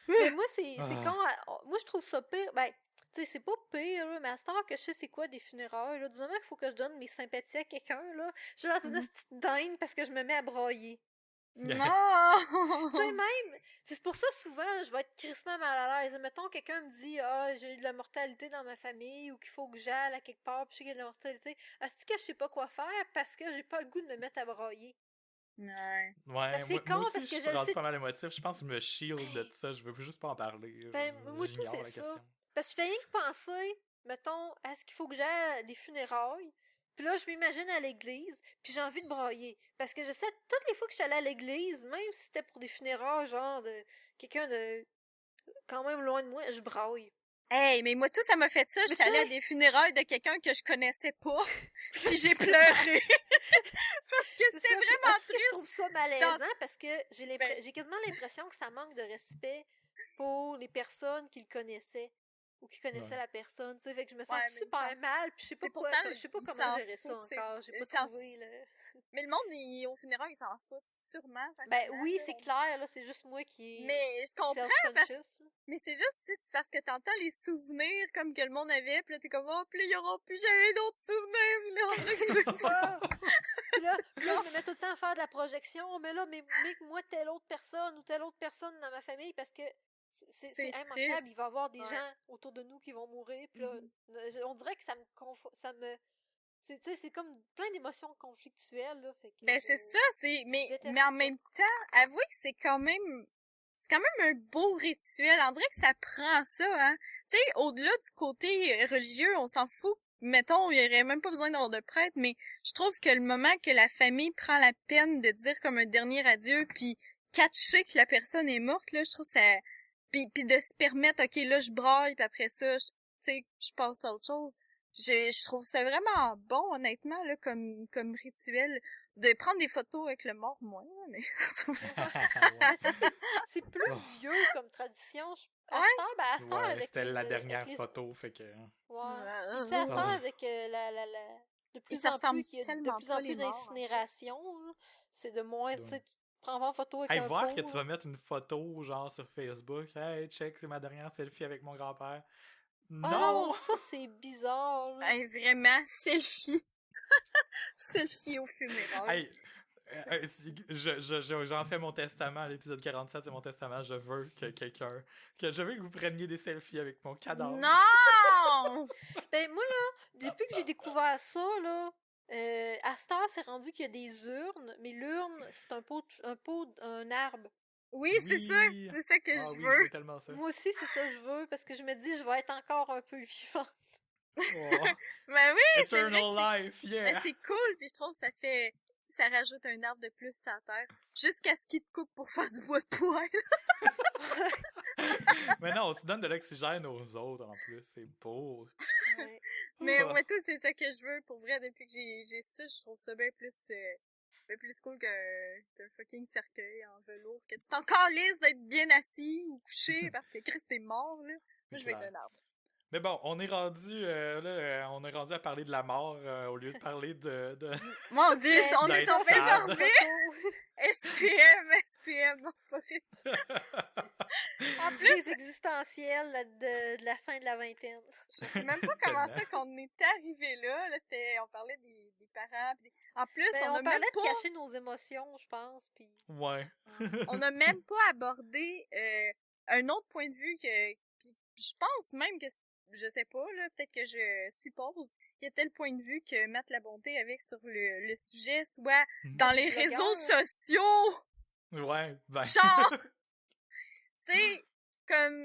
Mais moi, c'est Ah. quand... Moi, je trouve ça pire. Ben, tu sais, c'est pas pire, là, mais à ce temps que je sais c'est quoi des funérailles, là, du moment qu'il faut que je donne mes sympathies à quelqu'un, là, je lance une petite dinde parce que je me mets à brailler. Non! Tu sais, même, c'est pour ça, souvent, je vais être crissement mal à l'aise. Mettons, quelqu'un me dit, ah, j'ai eu de la mortalité dans ma famille, ou qu'il faut que j'aille à quelque part, puis je sais qu'il y a de la mortalité. Est-ce que je sais pas quoi faire parce que j'ai pas le goût de me mettre à brailler? Ouais. Ouais, c'est moi con, aussi, parce que je je suis rendu sais pas que- mal émotif. Je pense que je me shield de tout ça. Je veux juste pas en parler. Ben, moi, tout, J'ignore c'est la ça. question. Parce que je fais rien que penser, mettons, à ce qu'il faut que j'aille à des funérailles. Puis là, je m'imagine à l'église, puis j'ai envie de brailler. Parce que je sais, toutes les fois que je suis allée à l'église, même si c'était pour des funérailles, genre de quelqu'un de quand même loin de moi, je braille. Hey, mais moi, tout, ça m'a fait ça. Mais J'étais tu allée à sais- des funérailles de quelqu'un que je connaissais pas. Puis j'ai pleuré. Parce que C'est c'était ça, puis vraiment est-ce que je trouve ça malaisant parce que Ben- j'ai quasiment l'impression que ça manque de respect pour les personnes qui le connaissaient ou qui connaissaient Ouais. la personne, tu sais, fait que je me sens Ouais, mais super ça- mal, puis je sais pas Mais quoi, pourtant, je sais pas ils comment s'en gérer ça foutent, c'est- encore, j'ai ils pas s'en trouvé là. Mais le monde, au funérailles, ils s'en foutent. Sûrement. Ben certainement, oui, là. c'est clair là, c'est juste moi qui est Mais je comprends, self-conscious. là. mais c'est juste, tu sais, parce que t'entends les souvenirs comme que le monde avait, pis là, t'es comme, oh, pis là, il y aura plus jamais d'autres souvenirs, pis là, on dirait que c'est ça. Puis là, je me mets tout le temps à faire de la projection, mais là, mais moi, telle autre personne ou telle autre personne dans ma famille, parce que c'est C'est immanquable, triste. il va y avoir des Ouais. gens autour de nous qui vont mourir, puis là, on dirait que ça me, tu sais, c'est comme plein d'émotions conflictuelles, là, fait que Ben, c'est ça, mais déteste en ça. même temps, avouez que c'est quand même un beau rituel. On dirait que ça prend ça, hein. Tu sais, au-delà du côté religieux, on s'en fout. Mettons, il y aurait même pas besoin d'avoir de prêtre, mais je trouve que le moment que la famille prend la peine de dire comme un dernier adieu, puis catcher que la personne est morte, là, je trouve ça... Puis de se permettre, OK, là, je braille, puis après ça, tu sais, je passe à autre chose. Je trouve ça vraiment bon, honnêtement, là, comme rituel. De prendre des photos avec le mort, moins, là, mais... Mais ça, c'est plus Oh. vieux comme tradition. À Ouais. cette heure, ben, à cette heure, Ouais, avec c'était les, la avec dernière les- photo, fait que... Ouais. Puis tu sais, à cette heure, Ah. avec de plus se en ressemblent plus, qu'il y a de tellement plus en pas, plus les morts, en plus. d'incinération, là, c'est de moins, tu sais, Ouais. tu te prends pas en photo avec Hey, un voir pot, que tu là. vas mettre une photo, genre, sur Facebook. Hey, check, c'est ma dernière selfie avec mon grand-père. Ah Non! non, ça c'est bizarre, là. Hey, vraiment, selfie. Selfie au funérailles. Hey, j'en fais mon testament à l'épisode 47, c'est mon testament. Je veux que vous preniez des selfies avec mon cadavre. Non! Ben, moi, là, depuis que j'ai découvert ça, là, à cette heure, c'est rendu qu'il y a des urnes, mais l'urne, c'est un arbre. Oui, c'est Oui. ça que Ah je oui, je veux. veux tellement ça. Moi aussi, c'est ça que je veux, parce que je me dis, je vais être encore un peu vivante. Oh. Ben oui, c'est vrai Eternal life, ben, yeah! c'est cool, puis je trouve que ça rajoute un arbre de plus sur la terre. Jusqu'à ce qu'il te coupe pour faire du bois de poêle. Mais non, tu donnes de l'oxygène aux autres en plus, c'est beau. Ouais. Mais Oh. moi, tout, c'est ça que je veux. Pour vrai, depuis que j'ai ça, je trouve ça bien plus cool qu'un fucking cercueil en velours. Que tu t'en calisses d'être bien assis ou couché parce que Christ t'es mort, là. Moi, je veux être un arbre. Mais bon, on est rendu à parler de la mort au lieu de parler de... Mon Dieu, Ben, on est d'être tombé sad. morbide! SPM, non, c'est pas vrai. En Les plus, existentielles de la fin de la vingtaine. je sais même pas comment ça qu'on est arrivé là. On parlait des parents. En plus, Ben, on a on parlait même de pas... cacher nos émotions, je pense, puis... Ouais. On n'a même pas abordé un autre point de vue puis je pense même que je sais pas là, peut-être que je suppose qu'il y a tel point de vue que Matt La Bonté avait sur le sujet, soit dans les Blogueur. réseaux sociaux, Ouais, ben... genre, tu sais, comme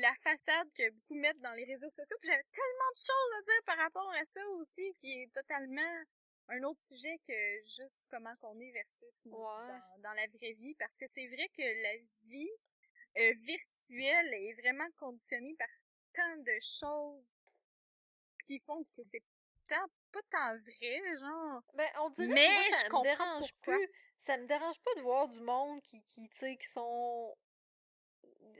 la façade que beaucoup mettent dans les réseaux sociaux. Puis j'avais tellement de choses à dire par rapport à ça aussi, qui est totalement un autre sujet que juste comment qu'on est versus dans la vraie vie, parce que c'est vrai que la vie virtuelle est vraiment conditionnée par tant de choses qui font que c'est pas tant vrai, genre. Ben, on dirait Mais que moi, je ça me comprends dérange pourquoi. plus. Ça me dérange pas de voir du monde qui tu sais, qui sont...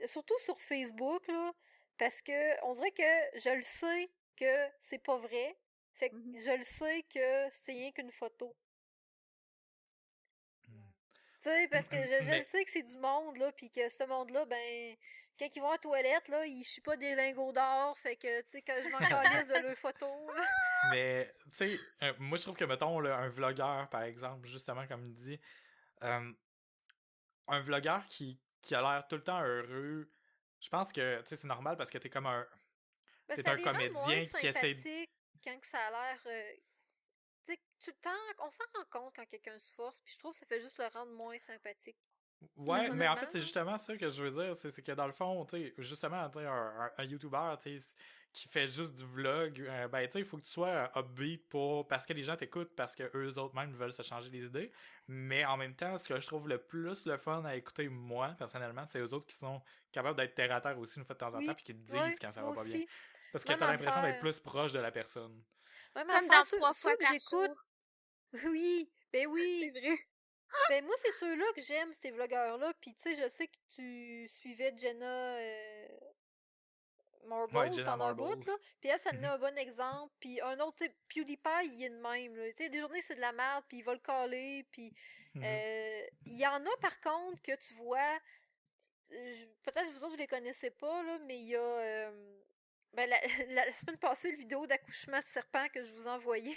Surtout sur Facebook, là. Parce que on dirait que je le sais que c'est pas vrai. Fait que je le sais que c'est rien qu'une photo. Tu sais, parce que je le sais que c'est du monde, là, pis que ce monde-là, ben, quand ils vont aux toilettes, là, ils chient pas des lingots d'or, fait que, tu sais, que je m'en calisse de leurs photos, là. Mais, tu sais, moi, je trouve que, mettons, là, un vlogueur, par exemple, justement, comme il dit, un vlogueur qui a l'air tout le temps heureux, je pense que, tu sais, c'est normal parce que t'es comme un... Ben, T'es ça un les rend moins comédien qui essaie... sympathiques quand que ça a l'air... tu sais, on s'en rend compte quand quelqu'un se force, puis je trouve que ça fait juste le rendre moins sympathique. Ouais, mais en fait, Personnellement, c'est là. justement ça que je veux dire, c'est que dans le fond, tu sais, justement, tu sais, un YouTuber, tu sais, qui fait juste du vlog, ben, tu sais, il faut que tu sois upbeat parce que les gens t'écoutent, parce que eux autres même veulent se changer les idées, mais en même temps, ce que je trouve le plus le fun à écouter, moi, personnellement, c'est eux autres qui sont capables d'être terre à terre aussi une fois de temps en temps, Oui, puis qui te disent ouais, quand ça moi va pas bien. aussi. Parce que Même t'as l'impression d'être affaire. plus proche de la personne. Même Comme affaire, dans 3 fois ceux que par j'écoute... jour. Oui, ben C'est oui. vrai. Ben moi, c'est ceux-là que j'aime, ces vlogueurs-là. Puis tu sais, je sais que tu suivais Jenna Ouais, Marble Jenna pendant un bout, Marbles. là. Puis elle, ça donnait un bon exemple. Puis un autre, tu sais, PewDiePie, il est de même, là. Tu sais, des journées, c'est de la merde, puis il va le caler. Puis il y en a, par contre, que tu vois... peut-être vous autres, vous les connaissez pas, là, mais il y a... ben, la semaine passée, le vidéo d'accouchement de serpent que je vous envoyais.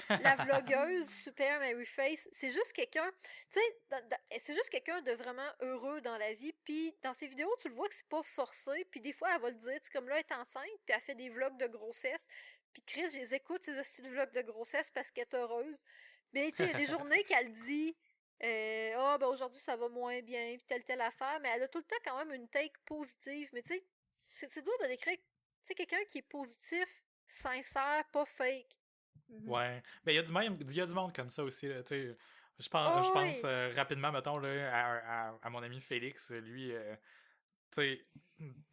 La vlogueuse Super Mary Face, c'est juste quelqu'un, tu sais, c'est juste quelqu'un de vraiment heureux dans la vie, puis dans ses vidéos, tu le vois que c'est pas forcé, puis des fois, elle va le dire, tu sais, comme là, elle est enceinte, puis elle fait des vlogs de grossesse, puis Chris, je les écoute, ces styles vlogs de grossesse, parce qu'elle est heureuse, mais tu sais, il y a des journées qu'elle dit, ben aujourd'hui, ça va moins bien, puis telle affaire, mais elle a tout le temps quand même une take positive, mais tu sais, c'est dur de décrire, tu sais, quelqu'un qui est positif, sincère, pas fake. Ouais. Ben, il y a du monde comme ça aussi, là, tu sais. Je Oh pense oui! rapidement, mettons, là, à mon ami Félix. Lui, tu sais,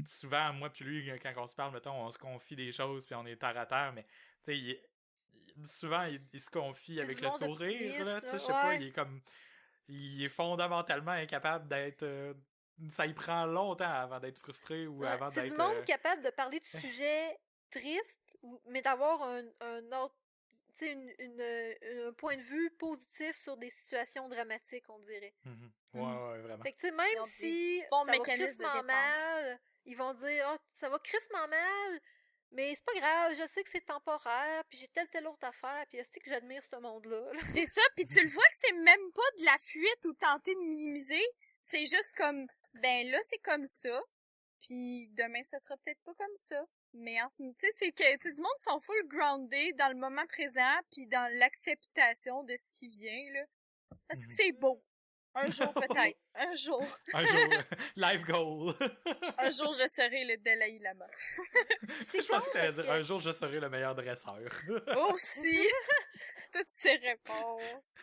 souvent, moi puis lui, quand on se parle, mettons, on se confie des choses puis on est terre à terre, mais, tu sais, souvent, il se confie C'est avec du le monde sourire, là, optimiste, tu sais, là. je sais pas, Ouais. il est fondamentalement incapable d'être... ça y prend longtemps avant d'être frustré ou Ouais. avant C'est du d'être... monde capable de parler de sujets tristes, mais d'avoir un autre, tu sais, un point de vue positif sur des situations dramatiques, on dirait. Ouais, ouais, vraiment. Fait que, tu sais, Ils même ont des si bons ça va mécanismes de crissement défense. mal, ils vont dire, oh, ça va crissement mal, mais c'est pas grave, je sais que c'est temporaire, puis j'ai telle autre affaire, puis c'est que j'admire ce monde-là. Là. C'est ça, puis tu le vois que c'est même pas de la fuite ou tenter de minimiser. C'est juste comme, ben là, c'est comme ça, puis demain, ça sera peut-être pas comme ça. Mais en ce moment, tu sais, c'est que, tu sais, du monde sont full grounded dans le moment présent, puis dans l'acceptation de ce qui vient, là. Parce que c'est beau. Un jour, peut-être. Un jour. Un jour, life goal. Un jour, je serai le Dalai Lama. C'est Je pense que t'allais parce dire, que- un jour, je serai le meilleur dresseur. Aussi. Toutes ces réponses.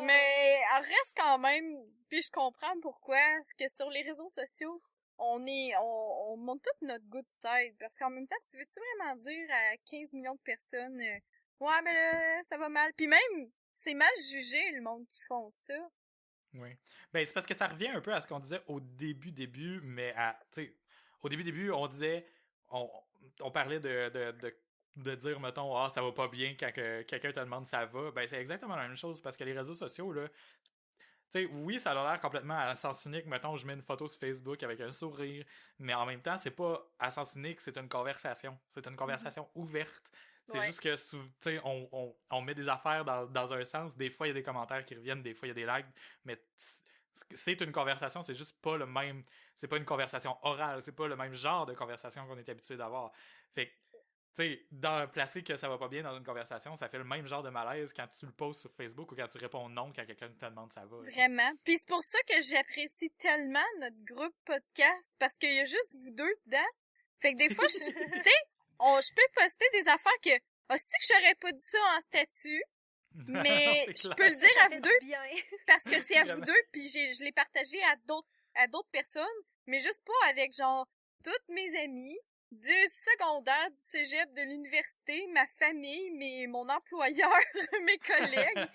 Mais elle reste quand même, puis je comprends pourquoi, parce que sur les réseaux sociaux, on monte tout notre good side, parce qu'en même temps, tu veux-tu vraiment dire à 15 millions de personnes, ouais, mais là, ça va mal, puis même, c'est mal jugé, le monde qui font ça. Oui. Ben, c'est parce que ça revient un peu à ce qu'on disait au début, mais tu sais, au début, on disait, on parlait de dire, mettons, ah, ça va pas bien quand quelqu'un te demande ça va. Ben, c'est exactement la même chose, parce que les réseaux sociaux, là, tu sais, oui, ça a l'air complètement à sens unique. Mettons, je mets une photo sur Facebook avec un sourire, mais en même temps, c'est pas à sens unique, c'est une conversation. C'est une conversation ouverte. C'est Ouais. juste que, tu sais, on met des affaires dans un sens. Des fois, il y a des commentaires qui reviennent, des fois, il y a des likes, mais c'est une conversation, c'est juste pas le même. C'est pas une conversation orale, c'est pas le même genre de conversation qu'on est habitué d'avoir. Fait que, tu sais, placer que ça va pas bien dans une conversation, ça fait le même genre de malaise quand tu le postes sur Facebook ou quand tu réponds non quand quelqu'un te demande ça va. Vraiment. Puis c'est pour ça que j'apprécie tellement notre groupe podcast, parce qu'il y a juste vous deux dedans. Fait que des fois, tu sais, je peux poster des affaires que, hostie que j'aurais pas dit ça en statut, mais C'est je clair. peux le dire Ça à fait vous du deux bien. parce que c'est à vous Vraiment. deux, puis je l'ai partagé à d'autres personnes, mais juste pas avec genre toutes mes amies du secondaire, du cégep, de l'université, ma famille, mon employeur, mes collègues.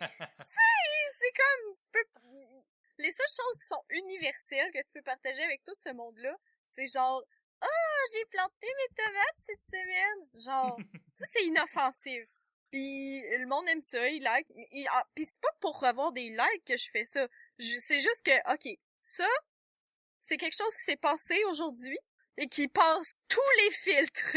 C'est comme les seules choses qui sont universelles que tu peux partager avec tout ce monde-là, c'est genre, ah, j'ai planté mes tomates cette semaine. Genre, ça, c'est inoffensif. Puis le monde aime ça, il like. Puis c'est pas pour avoir des likes que je fais ça. C'est juste que, ok, ça, c'est quelque chose qui s'est passé aujourd'hui et qui passe tous les filtres.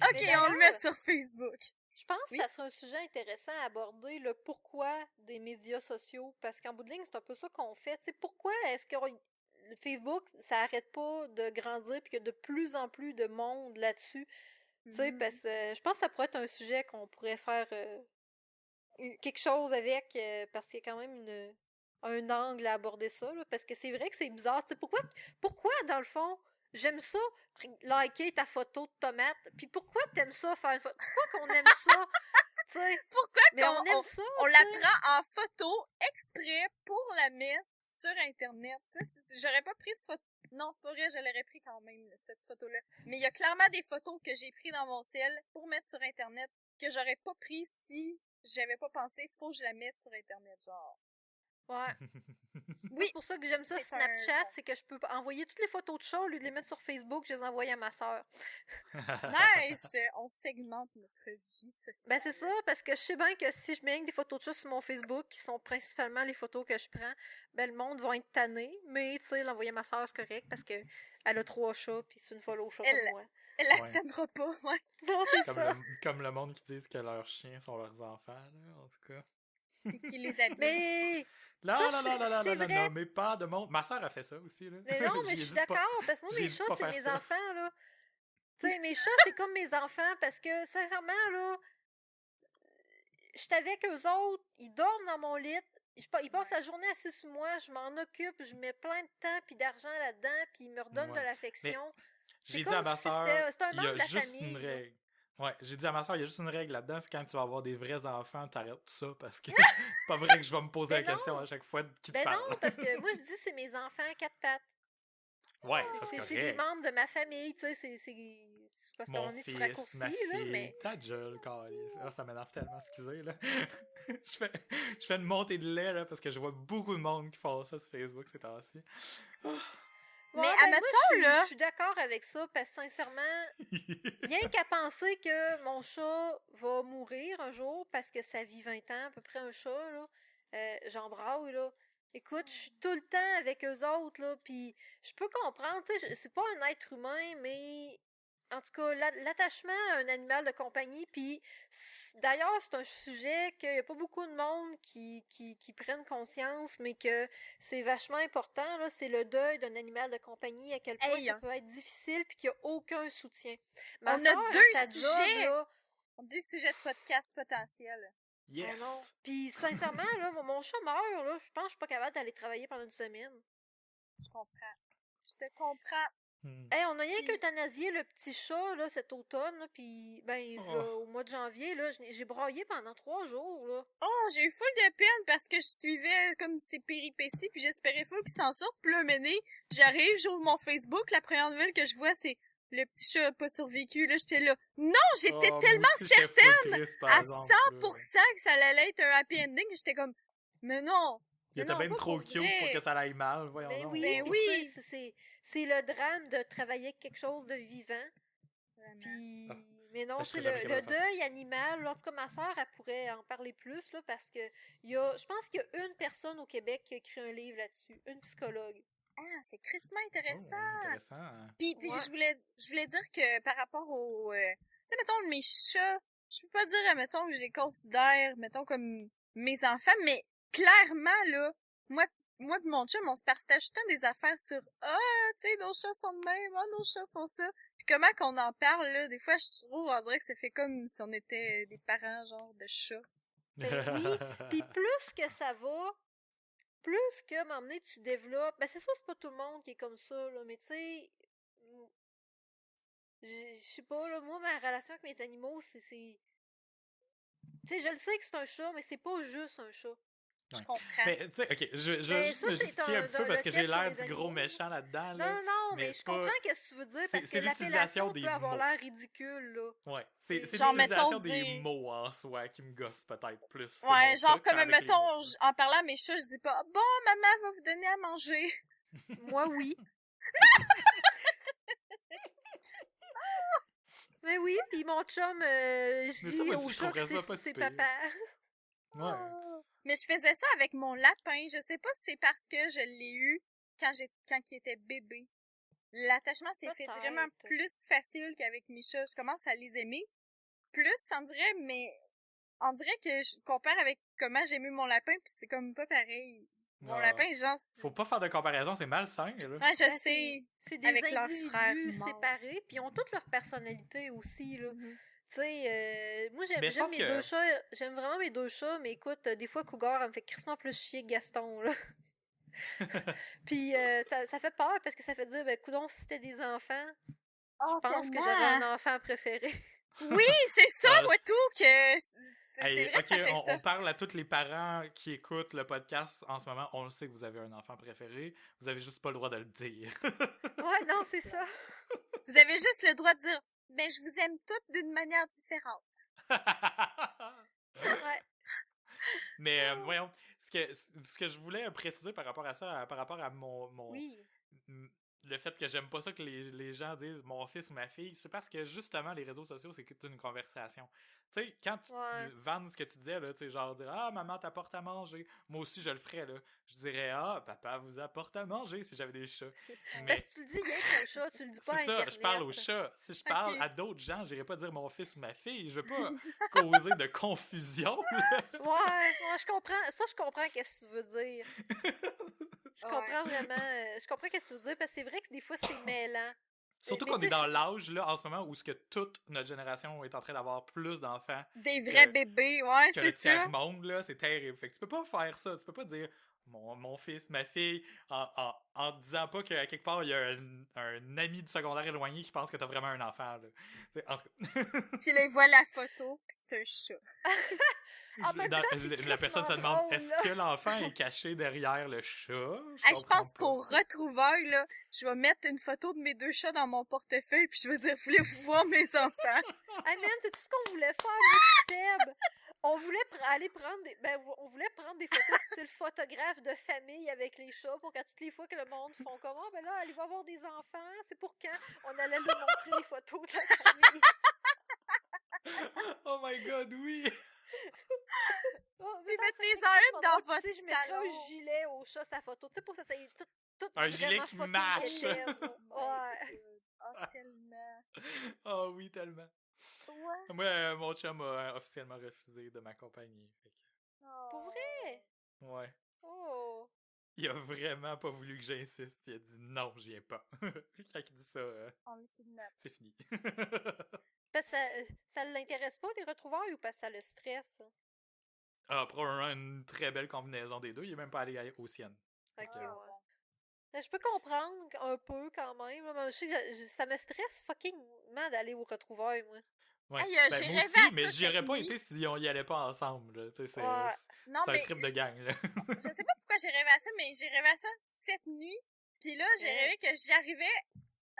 Ok, Mais on le met sur Facebook. Je pense Oui. que ça serait un sujet intéressant à aborder, le pourquoi des médias sociaux, parce qu'en bout de ligne, c'est un peu ça qu'on fait. Tu sais, pourquoi est-ce que le Facebook, ça arrête pas de grandir puis qu'il y a de plus en plus de monde là-dessus? Tu sais, parce que je pense que ça pourrait être un sujet qu'on pourrait faire quelque chose avec, parce qu'il y a quand même un angle à aborder ça, là, parce que c'est vrai que c'est bizarre. Tu sais, pourquoi, dans le fond, j'aime ça, liker ta photo de tomate, puis pourquoi t'aimes ça faire une photo? Pourquoi qu'on aime ça? Tu sais, Pourquoi mais on aime ça, on tu la sais. prend en photo exprès pour la mettre sur Internet? Tu sais, j'aurais pas pris cette photo. Non, c'est pas vrai, je l'aurais pris quand même, cette photo-là. Mais il y a clairement des photos que j'ai prises dans mon ciel pour mettre sur Internet que j'aurais pas pris si j'avais pas pensé, faut que je la mette sur Internet, genre. Ouais. Oui, C'est pour ça que j'aime ça c'est Snapchat, un- c'est que je peux envoyer toutes les photos de chats au lieu de les mettre sur Facebook, je les envoie à ma sœur. nice! On segmente notre vie sociale. Ben c'est ça, parce que je sais bien que si je mets des photos de chats sur mon Facebook, qui sont principalement les photos que je prends, ben le monde va être tanné, mais tu sais, l'envoyer à ma sœur, c'est correct, parce que elle a 3 chats, puis c'est une follow chat comme moi. Elle la Ouais. stannera pas, ouais. Non, c'est Comme ça. comme le monde qui disent que leurs chiens sont leurs enfants, là, en tout cas. Puis qui les habille. Mais Là, Ça, là, là, là, là, c'est là, vrai. non, mais pas de monde. Ma soeur a fait ça aussi, là. Mais non, mais je suis d'accord, parce que moi, j'ai mes dit chats, pas c'est faire mes ça. enfants, là. Tu sais, mes chats, c'est comme mes enfants, parce que, sincèrement, là, je suis avec eux autres, ils dorment dans mon lit, ils passent la journée assis sous moi, je m'en occupe, je mets plein de temps puis d'argent là-dedans, puis ils me redonnent Ouais. de l'affection. J'ai C'est dit comme à ma si soeur, c'était un il y membre a de la juste famille. une là. règle. Ouais, j'ai dit à ma soeur, il y a juste une règle là-dedans, c'est quand tu vas avoir des vrais enfants, t'arrêtes tout ça, parce que c'est pas vrai que je vais me poser Ben la question non. à chaque fois de qui tu Ben parles. non, parce que moi, je dis c'est mes enfants à 4 pattes. Ouais, ça c'est C'est des correct. membres de ma famille, tu sais, c'est parce qu'à un Mon moment donné, tu fils, raccourcis, ma là, fille, mais... ta gueule, câlisse. Ah, ça m'énerve tellement, excusez, là. je fais une montée de lait, là, parce que je vois beaucoup de monde qui font ça sur Facebook ces temps-ci. Mais Ouais, admettons, moi, là- je suis d'accord avec ça, parce que sincèrement, rien qu'à penser que mon chat va mourir un jour, parce que ça vit 20 ans, à peu près un chat, là, j'en braille, là. Écoute, je suis tout le temps avec eux autres, là, puis je peux comprendre, tu sais, c'est pas un être humain, mais en tout cas, l'attachement à un animal de compagnie, puis d'ailleurs, c'est un sujet qu'il y a pas beaucoup de monde qui prennent conscience, mais que c'est vachement important, là, c'est le deuil d'un animal de compagnie, à quel point Hey, ça peut être difficile, puis qu'il n'y a aucun soutien. Ma on a sœur, deux à sa sujets. job, là, 2 sujets de podcast potentiels. Yes! oh non. Puis sincèrement, là, mon chat meurt, là, je pense que je suis pas capable d'aller travailler pendant une semaine. Je comprends. Je te comprends. Hey, on a rien Puis- qu'euthanasié le petit chat, là, cet automne, là, puis ben, Oh. là, au mois de janvier, là, j'ai braillé pendant 3 jours, là. Oh, j'ai eu full de peine parce que je suivais comme ses péripéties puis j'espérais full qu'il s'en sorte. Puis là, mené, j'arrive, j'ouvre mon Facebook, la première nouvelle que je vois, c'est le petit chat a pas survécu. Là, j'étais là. Non, j'étais Oh, moi tellement aussi, j'étais full certaine triste, par à exemple, 100% que ça allait être un happy ending. J'étais comme, mais non. Il Mais était non, bien pas trop pour cute vrai. pour que ça aille mal, voyons Ben donc. oui, Ben puis oui. tu sais, c'est le drame de travailler avec quelque chose de vivant. Vraiment. Puis, Ah. mais non, Ben, je c'est serais jamais le capable de faire deuil animal. En tout cas, ma sœur, elle pourrait en parler plus, là, parce que je pense qu'il y a une personne au Québec qui a écrit un livre là-dessus, une psychologue. Ah, c'est crissement Oh, intéressant. intéressant. Puis Ouais. je voulais dire que par rapport au... tu sais, mettons, mes chats, je peux pas dire, mettons, que je les considère, mettons, comme mes enfants, mais clairement, là, moi pis mon chum, on se partage tout le temps des affaires sur « Ah, tu sais, nos chats sont de même, ah, nos chats font ça. » Puis comment qu'on en parle, là, des fois, je trouve, on dirait que ça fait comme si on était des parents, genre, de chats. Ben oui, puis plus que ça va, plus que m'emmener tu développes. Ben c'est sûr, c'est pas tout le monde qui est comme ça, là, mais tu sais, je sais pas, là, moi, ma relation avec mes animaux, c'est. Tu sais, je le sais que c'est un chat, mais c'est pas juste un chat. Je Ouais. comprends. Mais, tu sais, ok, je vais Mais juste ça, me c'est justifier un petit peu le parce que j'ai thème sur l'air les du gros animaux, là. méchant là-dedans, Non, là. non, non, mais mais c'est je comprends pas- ce que tu veux dire, c'est- parce c'est que l'utilisation l'appellation des peut avoir mots. l'air ridicule, là. Ouais, c'est Genre, l'utilisation mettons, des dire- mots en soi qui me gosse peut-être plus. C'est Ouais, mon genre, cas comme, qu'avec les mettons, mots, là. en parlant à mes chats, je dis pas « Bon, maman va vous donner à manger. » Moi, oui. Mais oui, puis mon chum, je Mais ça, dis moi au aussi, je chat que trouverais ça pas si c'est pire. papa. Ouais. Oh. Mais je faisais ça avec mon lapin. Je sais pas si c'est parce que je l'ai eu quand il était bébé. L'attachement s'est fait Peut-être. vraiment plus facile qu'avec mes chats. Je commence à les aimer plus, on dirait, mais on dirait que je compare avec comment j'aimais mon lapin, puis c'est comme pas pareil. Mon Ah. lapin, genre... Faut pas faire de comparaison, c'est malsain, là. Ouais, je Ben, sais. c'est des Avec leurs frères individus morts. séparés, puis ils ont toutes leur personnalité aussi, là. Mhm. Tu sais, moi Mais je j'aime pense mes que- deux chats, j'aime vraiment mes deux chats, mais écoute, des fois Cougar, elle me fait crissement plus chier que Gaston, là. Puis ça fait peur parce que ça fait dire, ben coudonc, si c'était des enfants, je Oh, pense que tellement. j'aurais un enfant préféré. Oui, c'est ça, Ah, moi, tout, que... C'est Hey, vrai que ça fait on ça. parle à tous les parents qui écoutent le podcast en ce moment. On le sait que vous avez un enfant préféré. Vous avez juste pas le droit de le dire. Ouais, non, c'est ça. Vous avez juste le droit de dire, ben, je vous aime toutes d'une manière différente. Ouais. Mais voyons, ce que je voulais préciser par rapport à ça, par rapport à mon Oui. le fait que j'aime pas ça que les gens disent mon fils ou ma fille, c'est parce que justement les réseaux sociaux, c'est toute une conversation. Tu sais, quand tu vends ce que tu disais, là, tu sais, genre dire ah, maman t'apporte à manger. Moi aussi, je le ferais, là. Je dirais ah, papa vous apporte à manger si j'avais des chats. Mais Parce que tu le dis rien qu'au chat, tu le dis pas à c'est ça, Internet. je parle aux chats. Si je parle Ok. à d'autres gens, j'irais pas dire mon fils ou ma fille. Je veux pas causer de confusion, là. Ouais, je comprends. Ça, je comprends qu'est-ce que tu veux dire. Je Ouais. comprends vraiment. Je comprends qu'est-ce que tu veux dire parce que c'est vrai que des fois, c'est mêlant. Surtout Mais qu'on tu est sais, dans l'âge, là, en ce moment, où ce que toute notre génération est en train d'avoir plus d'enfants Des vrais que- bébés, ouais, que le c'est ça. tiers-monde, là, c'est terrible. Fait que tu peux pas faire ça. Tu peux pas dire mon fils, ma fille, en te disant pas qu'à quelque part, il y a un ami du secondaire éloigné qui pense que t'as vraiment un enfant, là. En tout cas. Puis là, il voit la photo, puis c'est un chat. En même temps, c'est La personne se crissement demande drôle, est-ce là. que l'enfant est caché derrière le chat? Hey, je comprends pense pas. qu'au retrouvailles, là, je vais mettre une photo de mes deux chats dans mon portefeuille, puis je vais dire, voulez-vous voir mes enfants? Hey man, c'est tout ce qu'on voulait faire, moi et Seb. On voulait aller prendre on voulait prendre des photos style photographe de famille avec les chats pour qu'à toutes les fois que le monde font comment, ben là, allez va avoir des enfants, c'est pour quand on allait leur montrer les photos de la famille. Oh my god, oui! Oh, Puis ça serait mettez-en une crissement dans drôle. votre Tu sais, je mettrais salon. un gilet au chat sa photo, tu sais, pour que ça soit tout Un gilet vraiment qui fucking match. quétaine. Ouais. Oh, tellement. Oh oui, tellement. Ouais. Moi, mon chum a officiellement refusé de m'accompagner. Fait que, Pour vrai? ouais. Oh. Il a vraiment pas voulu que j'insiste. Il a dit non, je viens pas. Quand il dit ça, On le kidnappe. c'est fini. Parce que ça l'intéresse pas, les retrouvailles, ou parce que ça le stresse? Ah, probablement une très belle combinaison des deux. Il est même pas allé aux siennes. Ok, Ah, ouais. bon. Ben, je peux comprendre un peu quand même. Là, mais je sais que ça me stresse fuckingement d'aller aux retrouvailles, moi. Ouais. Hey, Ben, j'ai moi rêvé à aussi, mais ça j'y aurais cette pas nuit. été si on y allait pas ensemble. Là. Tu sais, Ouais. Non, c'est un mais trip de gang. Là. je sais pas pourquoi j'ai rêvé à ça, mais j'ai rêvé à ça cette nuit. Puis là, j'ai rêvé que j'arrivais,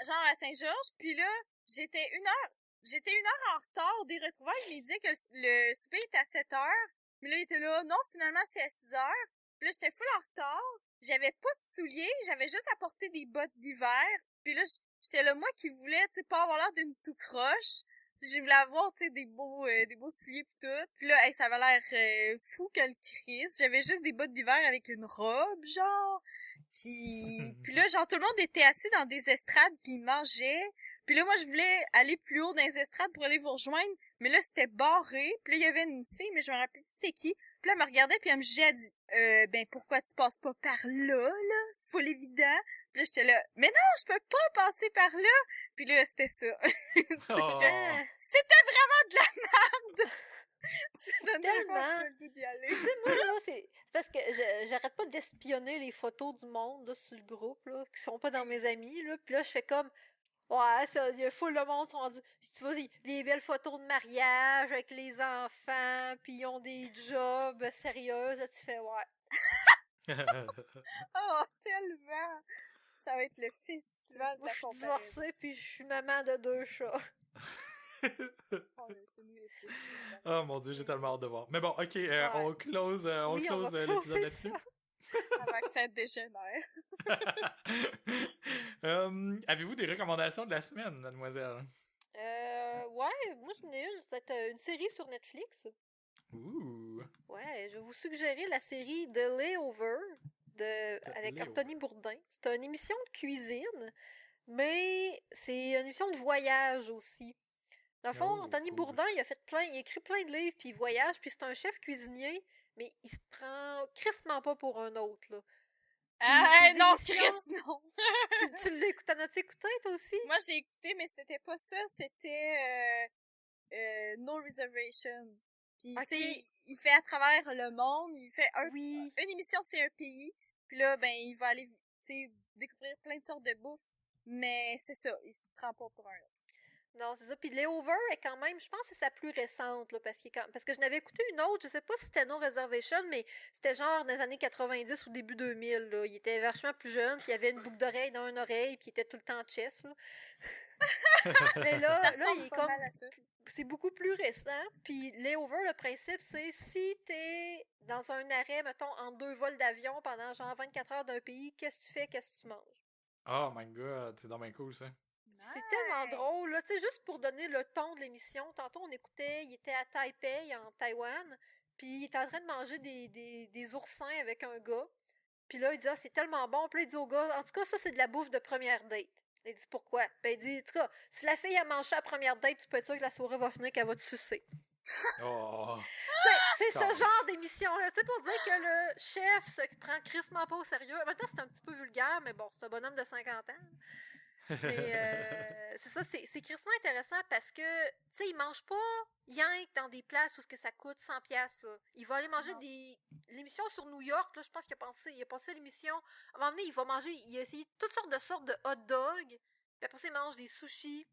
genre, à Saint-Georges, puis là, j'étais une heure en retard des retrouvailles, mais il disait que le souper était à 7 heures. Mais là, il était là, non, finalement, c'est à 6 heures. Puis là, j'étais full en retard. J'avais pas de souliers, j'avais juste apporté des bottes d'hiver. Puis là, j'étais là, moi qui voulais, tu sais, pas avoir l'air d'une tout croche. Je voulais avoir, tu sais, des beaux souliers pis tout. Puis là, hey, ça avait l'air fou que le Christ. J'avais juste des bottes d'hiver avec une robe, genre. Puis là, genre, tout le monde était assis dans des estrades pis ils mangeaient. Puis là, moi, je voulais aller plus haut dans les estrades pour aller vous rejoindre. Mais là, c'était barré. Puis là, il y avait une fille, mais je me rappelle plus c'était qui. Puis là, elle me regardait puis elle me jugeait, elle dit, ben, pourquoi tu passes pas par là? C'est full évident. Puis là, j'étais là, mais non, je peux pas passer par là. Puis là, c'était ça. Oh. C'était vraiment de la merde. Ça donnait Tellement. vraiment le goût d'y aller. Tu sais, moi, là, c'est parce que j'arrête pas d'espionner les photos du monde, là, sur le groupe, là, qui sont pas dans mes amis, là. Puis là, je fais comme, ouais, ça, il y a full le monde sont rendus, tu vois, des belles photos de mariage avec les enfants, puis ils ont des jobs sérieux, là, tu fais, ouais. Oh, tellement. Ça va être le festival de Moi, la je suis comparaison. divorcée, puis je suis maman de 2 chats. C'est nous les festivals. Oh mon dieu, j'ai tellement hâte de voir. Mais bon, ok, Ouais. on close, Oui, on va l'épisode closer là-dessus. ça. Avant que ça dégénère. Avez-vous des recommandations de la semaine, mademoiselle? Ouais, moi j'en ai une. C'est une série sur Netflix. Ouh. Ouais, je vais vous suggérer la série The Layover avec Léo. Anthony Bourdain. C'est une émission de cuisine, mais c'est une émission de voyage aussi. Dans le fond, Oh, Anthony cool. Bourdain, il a écrit plein de livres, puis il voyage, puis c'est un chef cuisinier, mais il se prend crissement pas pour un autre, là. Ah, ses non, émissions- Chris, non! Tu l'écoutes, t'en as-tu écouté, toi aussi? Moi, j'ai écouté, mais c'était pas ça, c'était No Reservation. Puis, Ok. tu sais, il fait à travers le monde, il fait Oui. une émission, c'est un pays, puis là, ben, il va aller, tu sais, découvrir plein de sortes de bouffe, mais c'est ça, il se prend pas pour un autre. Non, c'est ça. Puis Layover est quand même, je pense que c'est sa plus récente, là, parce que je n'avais écouté une autre, je sais pas si c'était No Reservation, mais c'était genre dans les années 90 ou début 2000, là. Il était vachement plus jeune, puis il avait une boucle d'oreille dans une oreille, puis il était tout le temps chess, là. Mais là, Ça il ressemble est pas comme... mal à ça. C'est beaucoup plus récent. Puis Layover, le principe, c'est si t'es dans un arrêt, mettons, en 2 vols d'avion pendant genre 24 heures d'un pays, qu'est-ce que tu fais, qu'est-ce que tu manges? Oh my god, c'est dans bien cool ça. C'est tellement drôle, là. Tu sais, juste pour donner le ton de l'émission, tantôt on écoutait, il était à Taipei, en Taïwan, puis il était en train de manger des oursins avec un gars. Puis là, il dit, ah, c'est tellement bon. Puis là, il dit au gars, en tout cas, ça, c'est de la bouffe de première date. Il dit, pourquoi? Ben, il dit, en tout cas, si la fille a mangé à première date, tu peux être sûr que la soirée va finir qu'elle va te sucer. Oh. C'est ce genre d'émission-là. Tu sais, pour dire que le chef se prend crissement pas au sérieux. En même temps, c'est un petit peu vulgaire, mais bon, c'est un bonhomme de 50 ans. Mais c'est ça, c'est crissement intéressant parce que, tu sais, il mange pas rien que dans des places où ça coûte 100$, là. Il va aller manger l'émission sur New York, là, je pense il a passé l'émission. À un moment donné, il a essayé toutes sortes de hot dogs, puis après ça, il mange des sushis.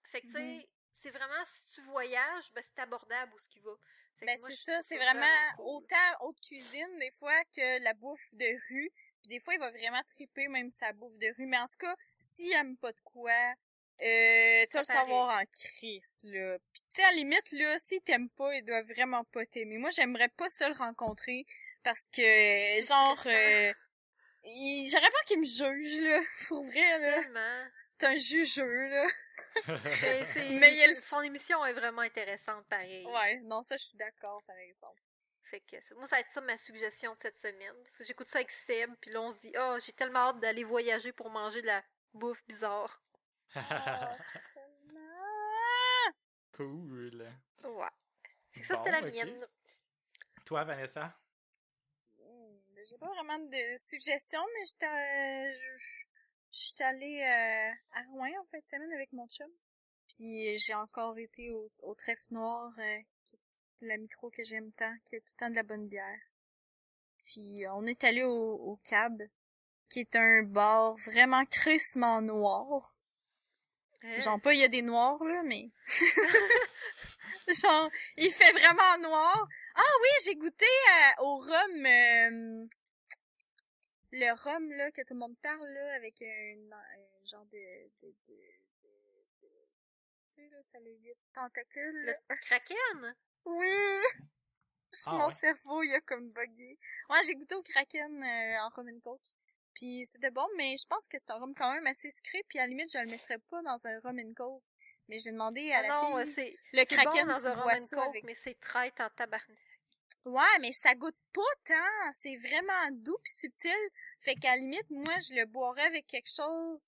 Fait que, tu sais, c'est vraiment, si tu voyages, ben, c'est abordable où ce qu'il va. Fait Ben, que moi, c'est je ça, trouve c'est vraiment vraiment cool. autant haute cuisine, des fois, que la bouffe de rue. Puis des fois, il va vraiment triper même sa bouffe de rue. Mais en tout cas, s'il aime pas de quoi, tu vas le savoir en crise, là. Puis tu sais, à la limite, là, s'il t'aime pas, il doit vraiment pas t'aimer. Moi, j'aimerais pas ça le rencontrer parce que, genre, j'aurais peur qu'il me juge, là. Pour vrai, là. Tellement. C'est un jugeux, là. Mais son émission est vraiment intéressante, pareil. Ouais, non, ça, je suis d'accord, par exemple. Fait que moi, ça va être ça ma suggestion de cette semaine. Parce que j'écoute ça avec Seb, puis là, on se dit, oh, j'ai tellement hâte d'aller voyager pour manger de la bouffe bizarre. Oh, tellement! Cool. Ouais. Fait que ça, c'était la mienne. Toi, Vanessa? J'ai pas vraiment de suggestions, mais j'étais allée à Rouen en fin de semaine avec mon chum. Puis j'ai encore été au Trèfle Noir, la micro que j'aime tant, qui a tout le temps de la bonne bière. Puis on est allé au Cab, qui est un bar vraiment crissement noir. Genre pas il y a des noirs là, mais genre il fait vraiment noir. Ah oui, j'ai goûté au rhum, le rhum là que tout le monde parle là avec un genre de tu sais là, ça a 8 tentacules. Le Kraken? Oui. Mon cerveau il a comme bugué. Ouais, j'ai goûté au Kraken en rum and coke. Puis c'était bon, mais je pense que c'est un rhum quand même assez sucré, puis à la limite, je le mettrais pas dans un rum and coke. Mais j'ai demandé à la fille, le Kraken, bon dans un rum and coke, avec... mais c'est traite en tabarnak. Ouais, mais ça goûte pas tant. C'est vraiment doux pis subtil. Fait qu'à la limite, moi, je le boirais avec quelque chose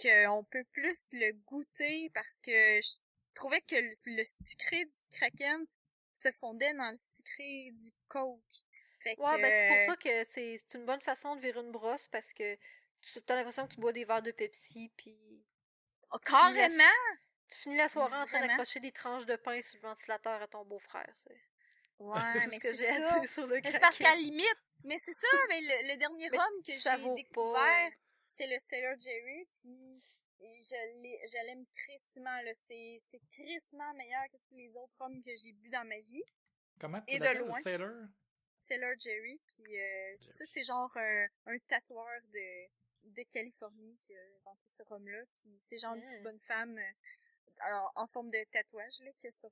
qu'on peut plus le goûter parce que je trouvais que le sucré du Kraken se fondait dans le sucré du coke. Fait que, ouais, ben c'est pour ça que c'est une bonne façon de virer une brosse parce que tu as l'impression que tu bois des verres de Pepsi puis... Oh, carrément! Tu finis la soirée en train Vraiment? d'accrocher des tranches de pain sur le ventilateur à ton beau-frère. Ouais, c'est mais ce que c'est j'ai à ça. dire sur le Mais Kraken. c'est parce qu'à la limite, mais c'est ça, mais le dernier rhum que ça j'ai vaut découvert, c'était le Sailor Jerry, puis je l'aime crissement, là. C'est crissement meilleur que tous les autres rhums que j'ai bu dans ma vie. Comment tu Et de l'appelles, loin. Sailor? Sailor Jerry, puis ça, c'est genre un tatoueur de Californie qui a inventé ce rhum-là, puis c'est genre une petite bonne femme en forme de tatouage, là, qui est sur...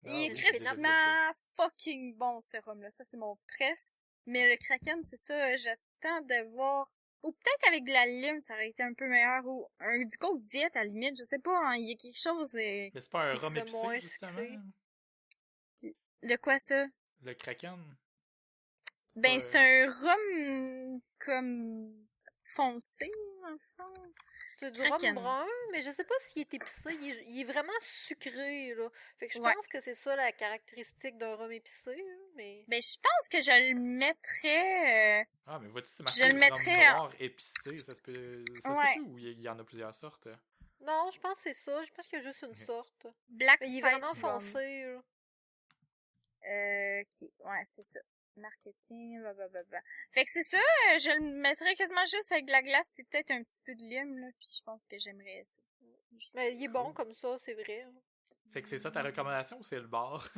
il est crissement fucking bon, ce rhum-là. Ça, c'est mon préf. Mais le Kraken, c'est ça, j'attends de voir Ou peut-être avec de la lime, ça aurait été un peu meilleur. Ou du coke diète, à la limite, je sais pas, hein, il y a quelque chose... Mais c'est pas un rhum C'est épicé, moins justement? sucré. De quoi ça? Le Kraken? Ben, pas, c'est un rhum comme foncé, en fond. C'est du rhum Kraken. brun, mais je sais pas s'il est épicé. Il est vraiment sucré, là. Fait que je Ouais. pense que c'est ça la caractéristique d'un rhum épicé, là, mais... Ben, je pense que je le mettrais... Ah, mais vois-tu, c'est je marqué le rhum mettrais en- noir épicé, ça se Ouais. peut-tu ou il y en a plusieurs sortes? Non, je pense que c'est ça. Je pense qu'il y a juste une Ok. sorte. Black Mais il est Spice vraiment Rum. foncé, là. Ok, ouais, c'est ça. Marketing, blablabla. Fait que c'est ça, je le mettrais quasiment juste avec de la glace puis peut-être un petit peu de lime, là, puis je pense que j'aimerais ça. Mais il est bon Cool. comme ça, c'est vrai. Hein. Fait que c'est ça ta recommandation ou c'est le bar?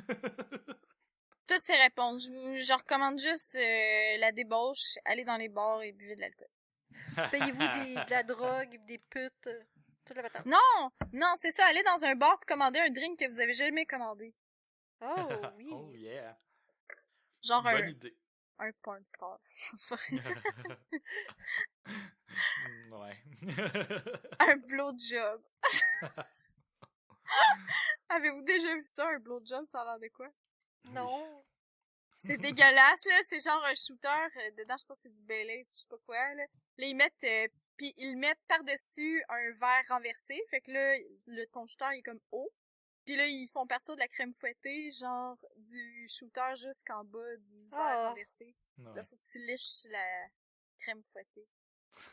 Toutes ces réponses, je recommande juste la débauche, aller dans les bars et buvez de l'alcool. Payez-vous de la drogue, des putes, toute la patente. Non, c'est ça, aller dans un bar pour commander un drink que vous avez jamais commandé. Oh, oui. Oh yeah. Genre Bonne idée. un porn star. C'est pas vrai. Ouais. Un blowjob. Avez-vous déjà vu ça, un blowjob, ça a l'air de quoi? Non. C'est dégueulasse, là. C'est genre un shooter. Dedans, je pense que c'est du Baileys, je sais pas quoi, là. Là, ils mettent... puis ils mettent par-dessus un verre renversé. Fait que là, ton shooter, il est comme haut. Puis là, ils font partir de la crème fouettée, genre du shooter jusqu'en bas du verre renversé. Ouais. Là, faut que tu liches la crème fouettée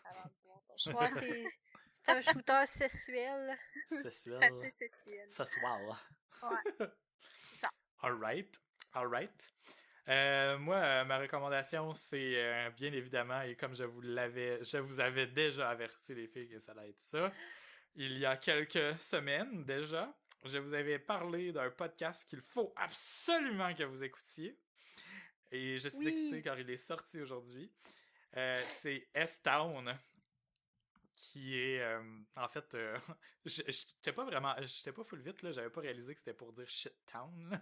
avant de boire ton shooter. Ouais, c'est un shooter sexuel. Sexuel. Assez sexuel. Sexual. Ouais. C'est ça. Alright. Moi, ma recommandation, c'est bien évidemment, et comme je vous avais déjà averti les filles que ça allait être ça, il y a quelques semaines déjà, je vous avais parlé d'un podcast qu'il faut absolument que vous écoutiez. Et je suis excité car il est sorti aujourd'hui. C'est S-Town, qui est en fait j'étais pas full vite là, j'avais pas réalisé que c'était pour dire shit town là.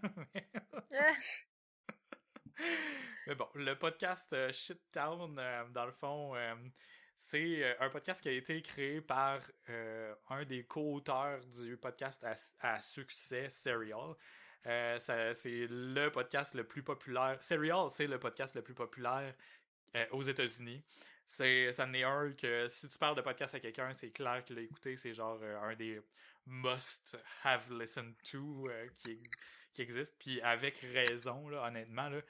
Mais bon, le podcast Shit Town, dans le fond, c'est un podcast qui a été créé par un des co-auteurs du podcast à succès, Serial. C'est le podcast le plus populaire. Serial, c'est le podcast le plus populaire aux États-Unis. Ça en est un que si tu parles de podcast à quelqu'un, c'est clair qu'il l'a écouté. C'est genre un des must have listened to qui existe. Puis avec raison, là, honnêtement, là.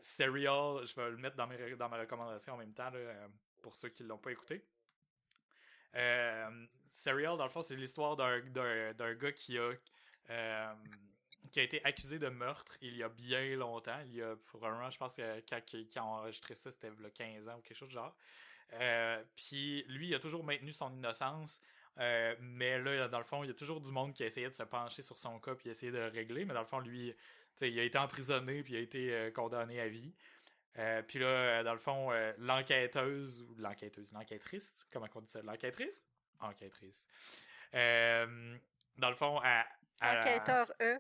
Serial, je vais le mettre dans ma recommandation en même temps là, pour ceux qui l'ont pas écouté. Serial, dans le fond, c'est l'histoire d'un gars qui a été accusé de meurtre il y a bien longtemps. Il y a probablement, je pense que quand il a enregistré ça, c'était il y a 15 ans ou quelque chose du genre. Puis lui, il a toujours maintenu son innocence. Mais là, dans le fond, il y a toujours du monde qui a essayé de se pencher sur son cas puis essayer de le régler. Mais dans le fond, lui, il a été emprisonné puis il a été condamné à vie. Puis là, dans le fond, l'enquêtrice, comment on dit ça? L'enquêtrice? Enquêtrice. Dans le fond, Enquêteur E.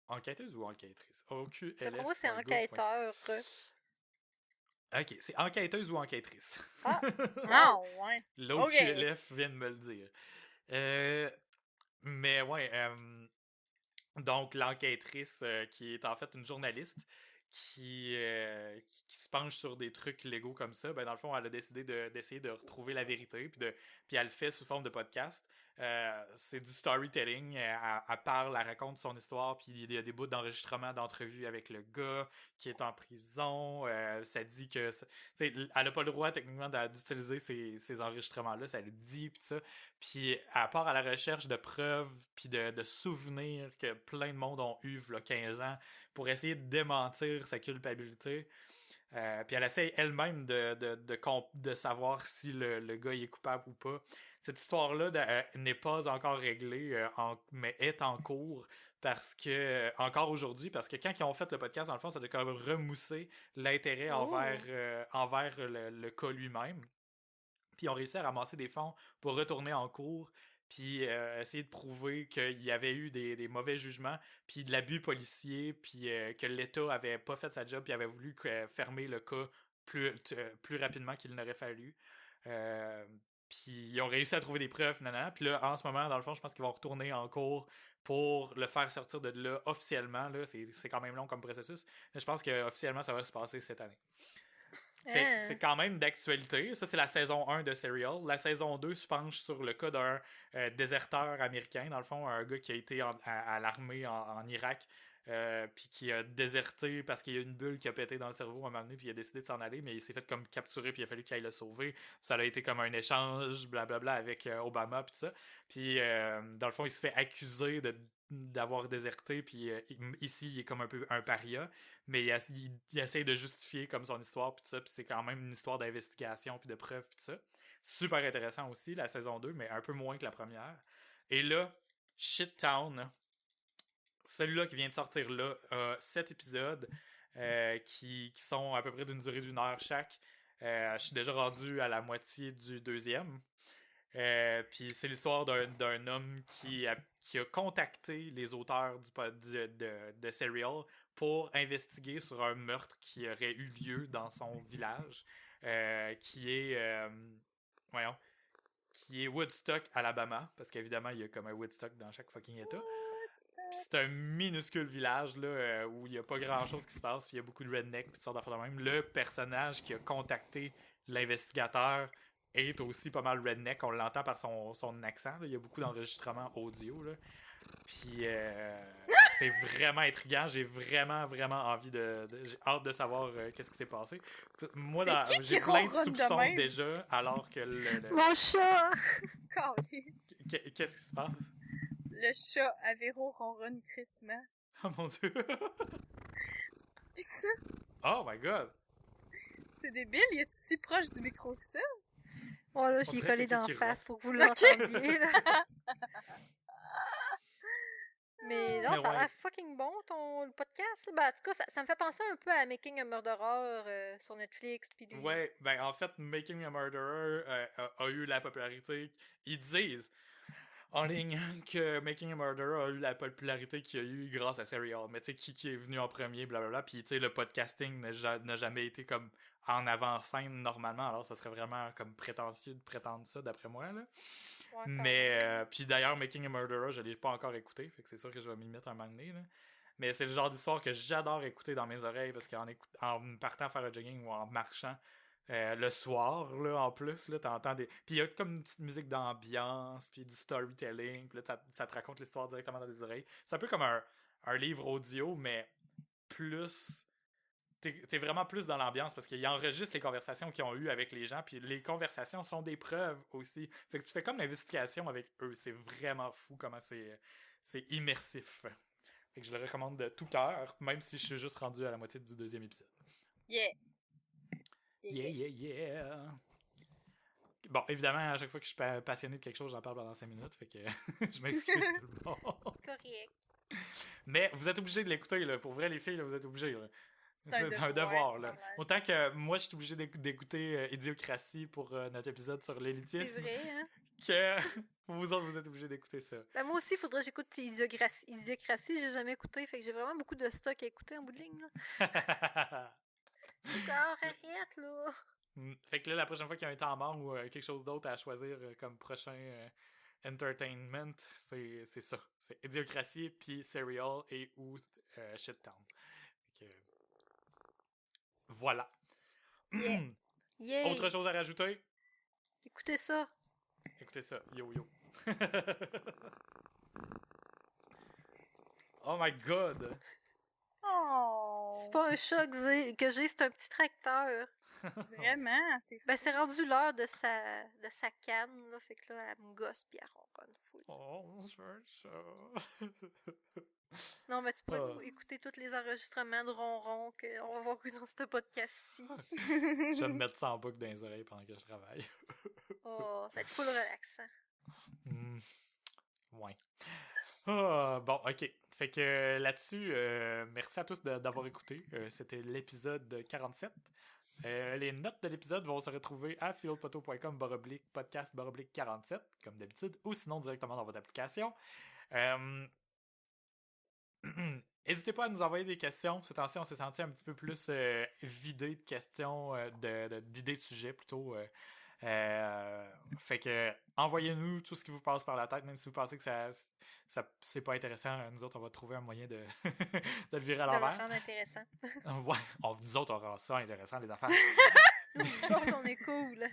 Enquêteuse ou enquêtrice? OQLF. Pour moi, c'est enquêteur. Ok, c'est enquêteuse ou enquêtrice. Ah, ouais. L'OQLF vient de me le dire. Mais ouais, donc l'enquêtrice qui est en fait une journaliste qui se penche sur des trucs légaux comme ça, ben dans le fond, elle a décidé d'essayer de retrouver la vérité, puis elle le fait sous forme de podcast. C'est du storytelling, elle parle, elle raconte son histoire, puis il y a des bouts d'enregistrement d'entrevues avec le gars qui est en prison. Ça dit que, elle n'a pas le droit techniquement d'utiliser ces enregistrements-là, ça le dit, puis ça. Puis elle part à la recherche de preuves, puis de souvenirs que plein de monde ont eu il y a 15 ans pour essayer de démentir sa culpabilité. Puis elle essaie elle-même de savoir si le gars est coupable ou pas. Cette histoire-là n'est pas encore réglée, mais est en cours parce que encore aujourd'hui, parce que quand ils ont fait le podcast, dans le fond, ça a quand même remoussé l'intérêt envers le cas lui-même. Puis ils ont réussi à ramasser des fonds pour retourner en cours, puis essayer de prouver qu'il y avait eu des mauvais jugements, puis de l'abus policier, puis que l'État avait pas fait sa job, puis avait voulu fermer le cas plus rapidement qu'il n'aurait fallu. Puis ils ont réussi à trouver des preuves, nanana. Puis là, en ce moment, dans le fond, je pense qu'ils vont retourner en cours pour le faire sortir de là officiellement. Là, c'est quand même long comme processus. Mais je pense qu'officiellement, ça va se passer cette année. Fait que c'est quand même d'actualité. Ça, c'est la saison 1 de Serial. La saison 2 se penche sur le cas d'un déserteur américain, dans le fond, un gars qui a été à l'armée en Irak, puis qui a déserté parce qu'il y a une bulle qui a pété dans le cerveau à un moment donné, puis il a décidé de s'en aller, mais il s'est fait comme capturer, puis il a fallu qu'il aille le sauver. Ça a été comme un échange, blablabla, avec Obama, puis tout ça. Puis, dans le fond, il se fait accuser d'avoir déserté, puis ici, il est comme un peu un paria, mais il essaie de justifier comme son histoire, puis tout ça, puis c'est quand même une histoire d'investigation, puis de preuves, puis tout ça. Super intéressant aussi, la saison 2, mais un peu moins que la première. Et là, Shit Town, celui-là qui vient de sortir là, a 7 épisodes qui sont à peu près d'une durée d'1 heure chaque. Je suis déjà rendu à la moitié du deuxième. Puis c'est l'histoire d'un homme qui a contacté les auteurs de Serial pour investiguer sur un meurtre qui aurait eu lieu dans son village, qui est Woodstock, Alabama, parce qu'évidemment, il y a comme un Woodstock dans chaque fucking état. Puis c'est un minuscule village là, où il n'y a pas grand-chose qui se passe, puis il y a beaucoup de rednecks, puis toutes sortes d'affaires de même. Le personnage qui a contacté l'investigateur est aussi pas mal redneck. On l'entend par son accent. Là. Il y a beaucoup d'enregistrements audio. Là. Puis c'est vraiment intriguant. J'ai vraiment, vraiment envie j'ai hâte de savoir qu'est-ce qui s'est passé. Moi, j'ai plein de soupçons déjà, alors que Mon chat! Qu'est-ce qui se passe? Le chat à Véro ronronne crissement. Oh mon Dieu! C'est ça? Oh my god! C'est débile, il est si proche du micro que ça? Oh là, j'y ai collé d'en face pour que vous l'entendiez, là. Mais non, ça a l'air fucking bon, le podcast. Ben, en tout cas, ça me fait penser un peu à Making a Murderer sur Netflix. Pis Ouais, ben en fait, Making a Murderer a eu la popularité. Ils disent en ligne que Making a Murderer a eu la popularité qu'il a eu grâce à Serial. Mais tu sais, qui est venu en premier, blablabla. Puis tu sais, le podcasting n'a jamais été comme en avant-scène normalement. Alors ça serait vraiment comme prétentieux de prétendre ça, d'après moi, là. Ouais, mais, puis d'ailleurs, Making a Murderer, je l'ai pas encore écouté. Fait que c'est sûr que je vais m'y mettre un moment donné, là. Mais c'est le genre d'histoire que j'adore écouter dans mes oreilles parce qu'en partant faire un jogging ou en marchant, le soir, là, en plus, là, t'entends des... Puis il y a comme une petite musique d'ambiance, puis du storytelling, puis là, ça te raconte l'histoire directement dans les oreilles. C'est un peu comme un livre audio, mais plus... T'es vraiment plus dans l'ambiance, parce qu'il enregistre les conversations qu'ils ont eues avec les gens, puis les conversations sont des preuves aussi. Fait que tu fais comme l'investigation avec eux. C'est vraiment fou comment c'est immersif. Fait que je le recommande de tout cœur, même si je suis juste rendu à la moitié du deuxième épisode. Yeah! Yeah. Bon, évidemment, à chaque fois que je suis passionné de quelque chose, j'en parle pendant 5 minutes, fait que je m'excuse tout le monde. Correct. Mais vous êtes obligés de l'écouter, là. Pour vrai, les filles, là, vous êtes obligés, là. C'est un devoir, là. Autant que moi, je suis obligé d'écouter Idiocratie pour notre épisode sur l'élitisme. C'est vrai, hein? Que vous autres, vous êtes obligés d'écouter ça. Ben, moi aussi, il faudrait que j'écoute Idiocratie. J'ai jamais écouté, fait que j'ai vraiment beaucoup de stock à écouter en bout de ligne, là. Arrête, là! Fait que là, la prochaine fois qu'il y a un temps mort ou quelque chose d'autre à choisir comme prochain entertainment, c'est ça. C'est Idiocratie, puis Serial et ou Shit Town. Fait que... Voilà. Yeah. Autre chose à rajouter? Écoutez ça. Écoutez ça. Yo. Oh my god! Oh! C'est pas un chat que j'ai, c'est un petit tracteur. Vraiment? C'est rendu l'heure de sa canne, là. Fait que là, elle me gosse pis elle ronronne full. Oh, c'est un chat. Non, mais tu pourrais écouter tous les enregistrements de ronron qu'on va voir dans ce podcast-ci. Je vais me mettre ça en boucle dans les oreilles pendant que je travaille. Oh, ça va être full relaxant. Ouais. Bon, ok. Fait que là-dessus, merci à tous d'avoir écouté. C'était l'épisode 47. Les notes de l'épisode vont se retrouver à philpoteau.com/podcast/47, comme d'habitude, ou sinon directement dans votre application. N'hésitez pas à nous envoyer des questions. Ce temps-ci, on s'est senti un petit peu plus vidé de questions, d'idées de sujets plutôt. Fait que envoyez-nous tout ce qui vous passe par la tête, même si vous pensez que ça c'est pas intéressant. Nous autres, on va trouver un moyen de, de le virer à De le l'envers. rendre intéressant. Ouais, nous autres, on rend ça intéressant, les affaires. Nous autres, on est cool.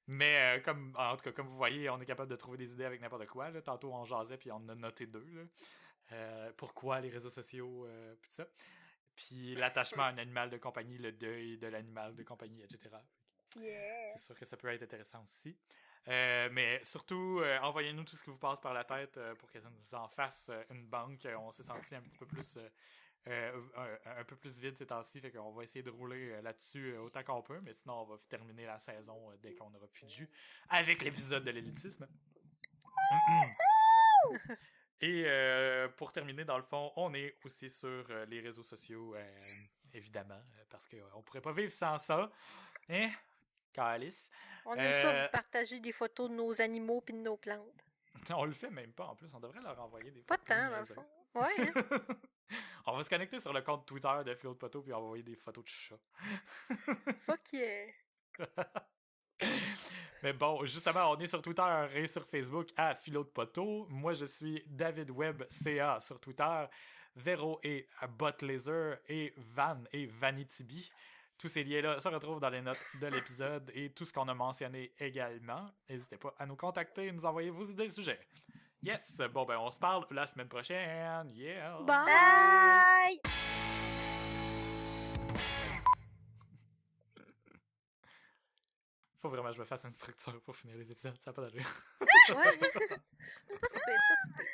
Mais en tout cas, comme vous voyez, on est capable de trouver des idées avec n'importe quoi. Là. Tantôt, on jasait, puis on en a noté 2. Là. Pourquoi les réseaux sociaux, puis tout ça. Puis l'attachement à un animal de compagnie, le deuil de l'animal de compagnie, etc. Yeah. C'est sûr que ça peut être intéressant aussi. Mais surtout, envoyez-nous tout ce qui vous passe par la tête pour que ça nous en fasse une banque. On s'est senti un petit peu plus... un peu plus vide ces temps-ci, fait qu'on va essayer de rouler là-dessus autant qu'on peut, mais sinon on va terminer la saison dès qu'on aura plus de jus avec l'épisode de l'élitisme. Et pour terminer, dans le fond, on est aussi sur les réseaux sociaux, évidemment, parce qu'on pourrait pas vivre sans ça. Hein? Calice. On aime ça vous partager des photos de nos animaux puis de nos plantes. On le fait même pas, en plus. On devrait leur envoyer des Pas photos. de temps, dans le fond. Ouais, hein? On va se connecter sur le compte Twitter de Philo de Poteau puis envoyer des photos de chats. Fuck yeah! Mais bon, justement, on est sur Twitter et sur Facebook à Philo de Poteau. Moi, je suis David Webb CA sur Twitter. Véro et Botlaser et Van et Vanitibi. Tous ces liens-là se retrouvent dans les notes de l'épisode et tout ce qu'on a mentionné également. N'hésitez pas à nous contacter et nous envoyer vos idées de sujets. Yes! Bon, ben, on se parle la semaine prochaine. Yeah! Bye! Faut vraiment que je me fasse une structure pour finir les épisodes. Ça n'a pas d'allure. Ouais. C'est pas si pire, c'est pas si pire.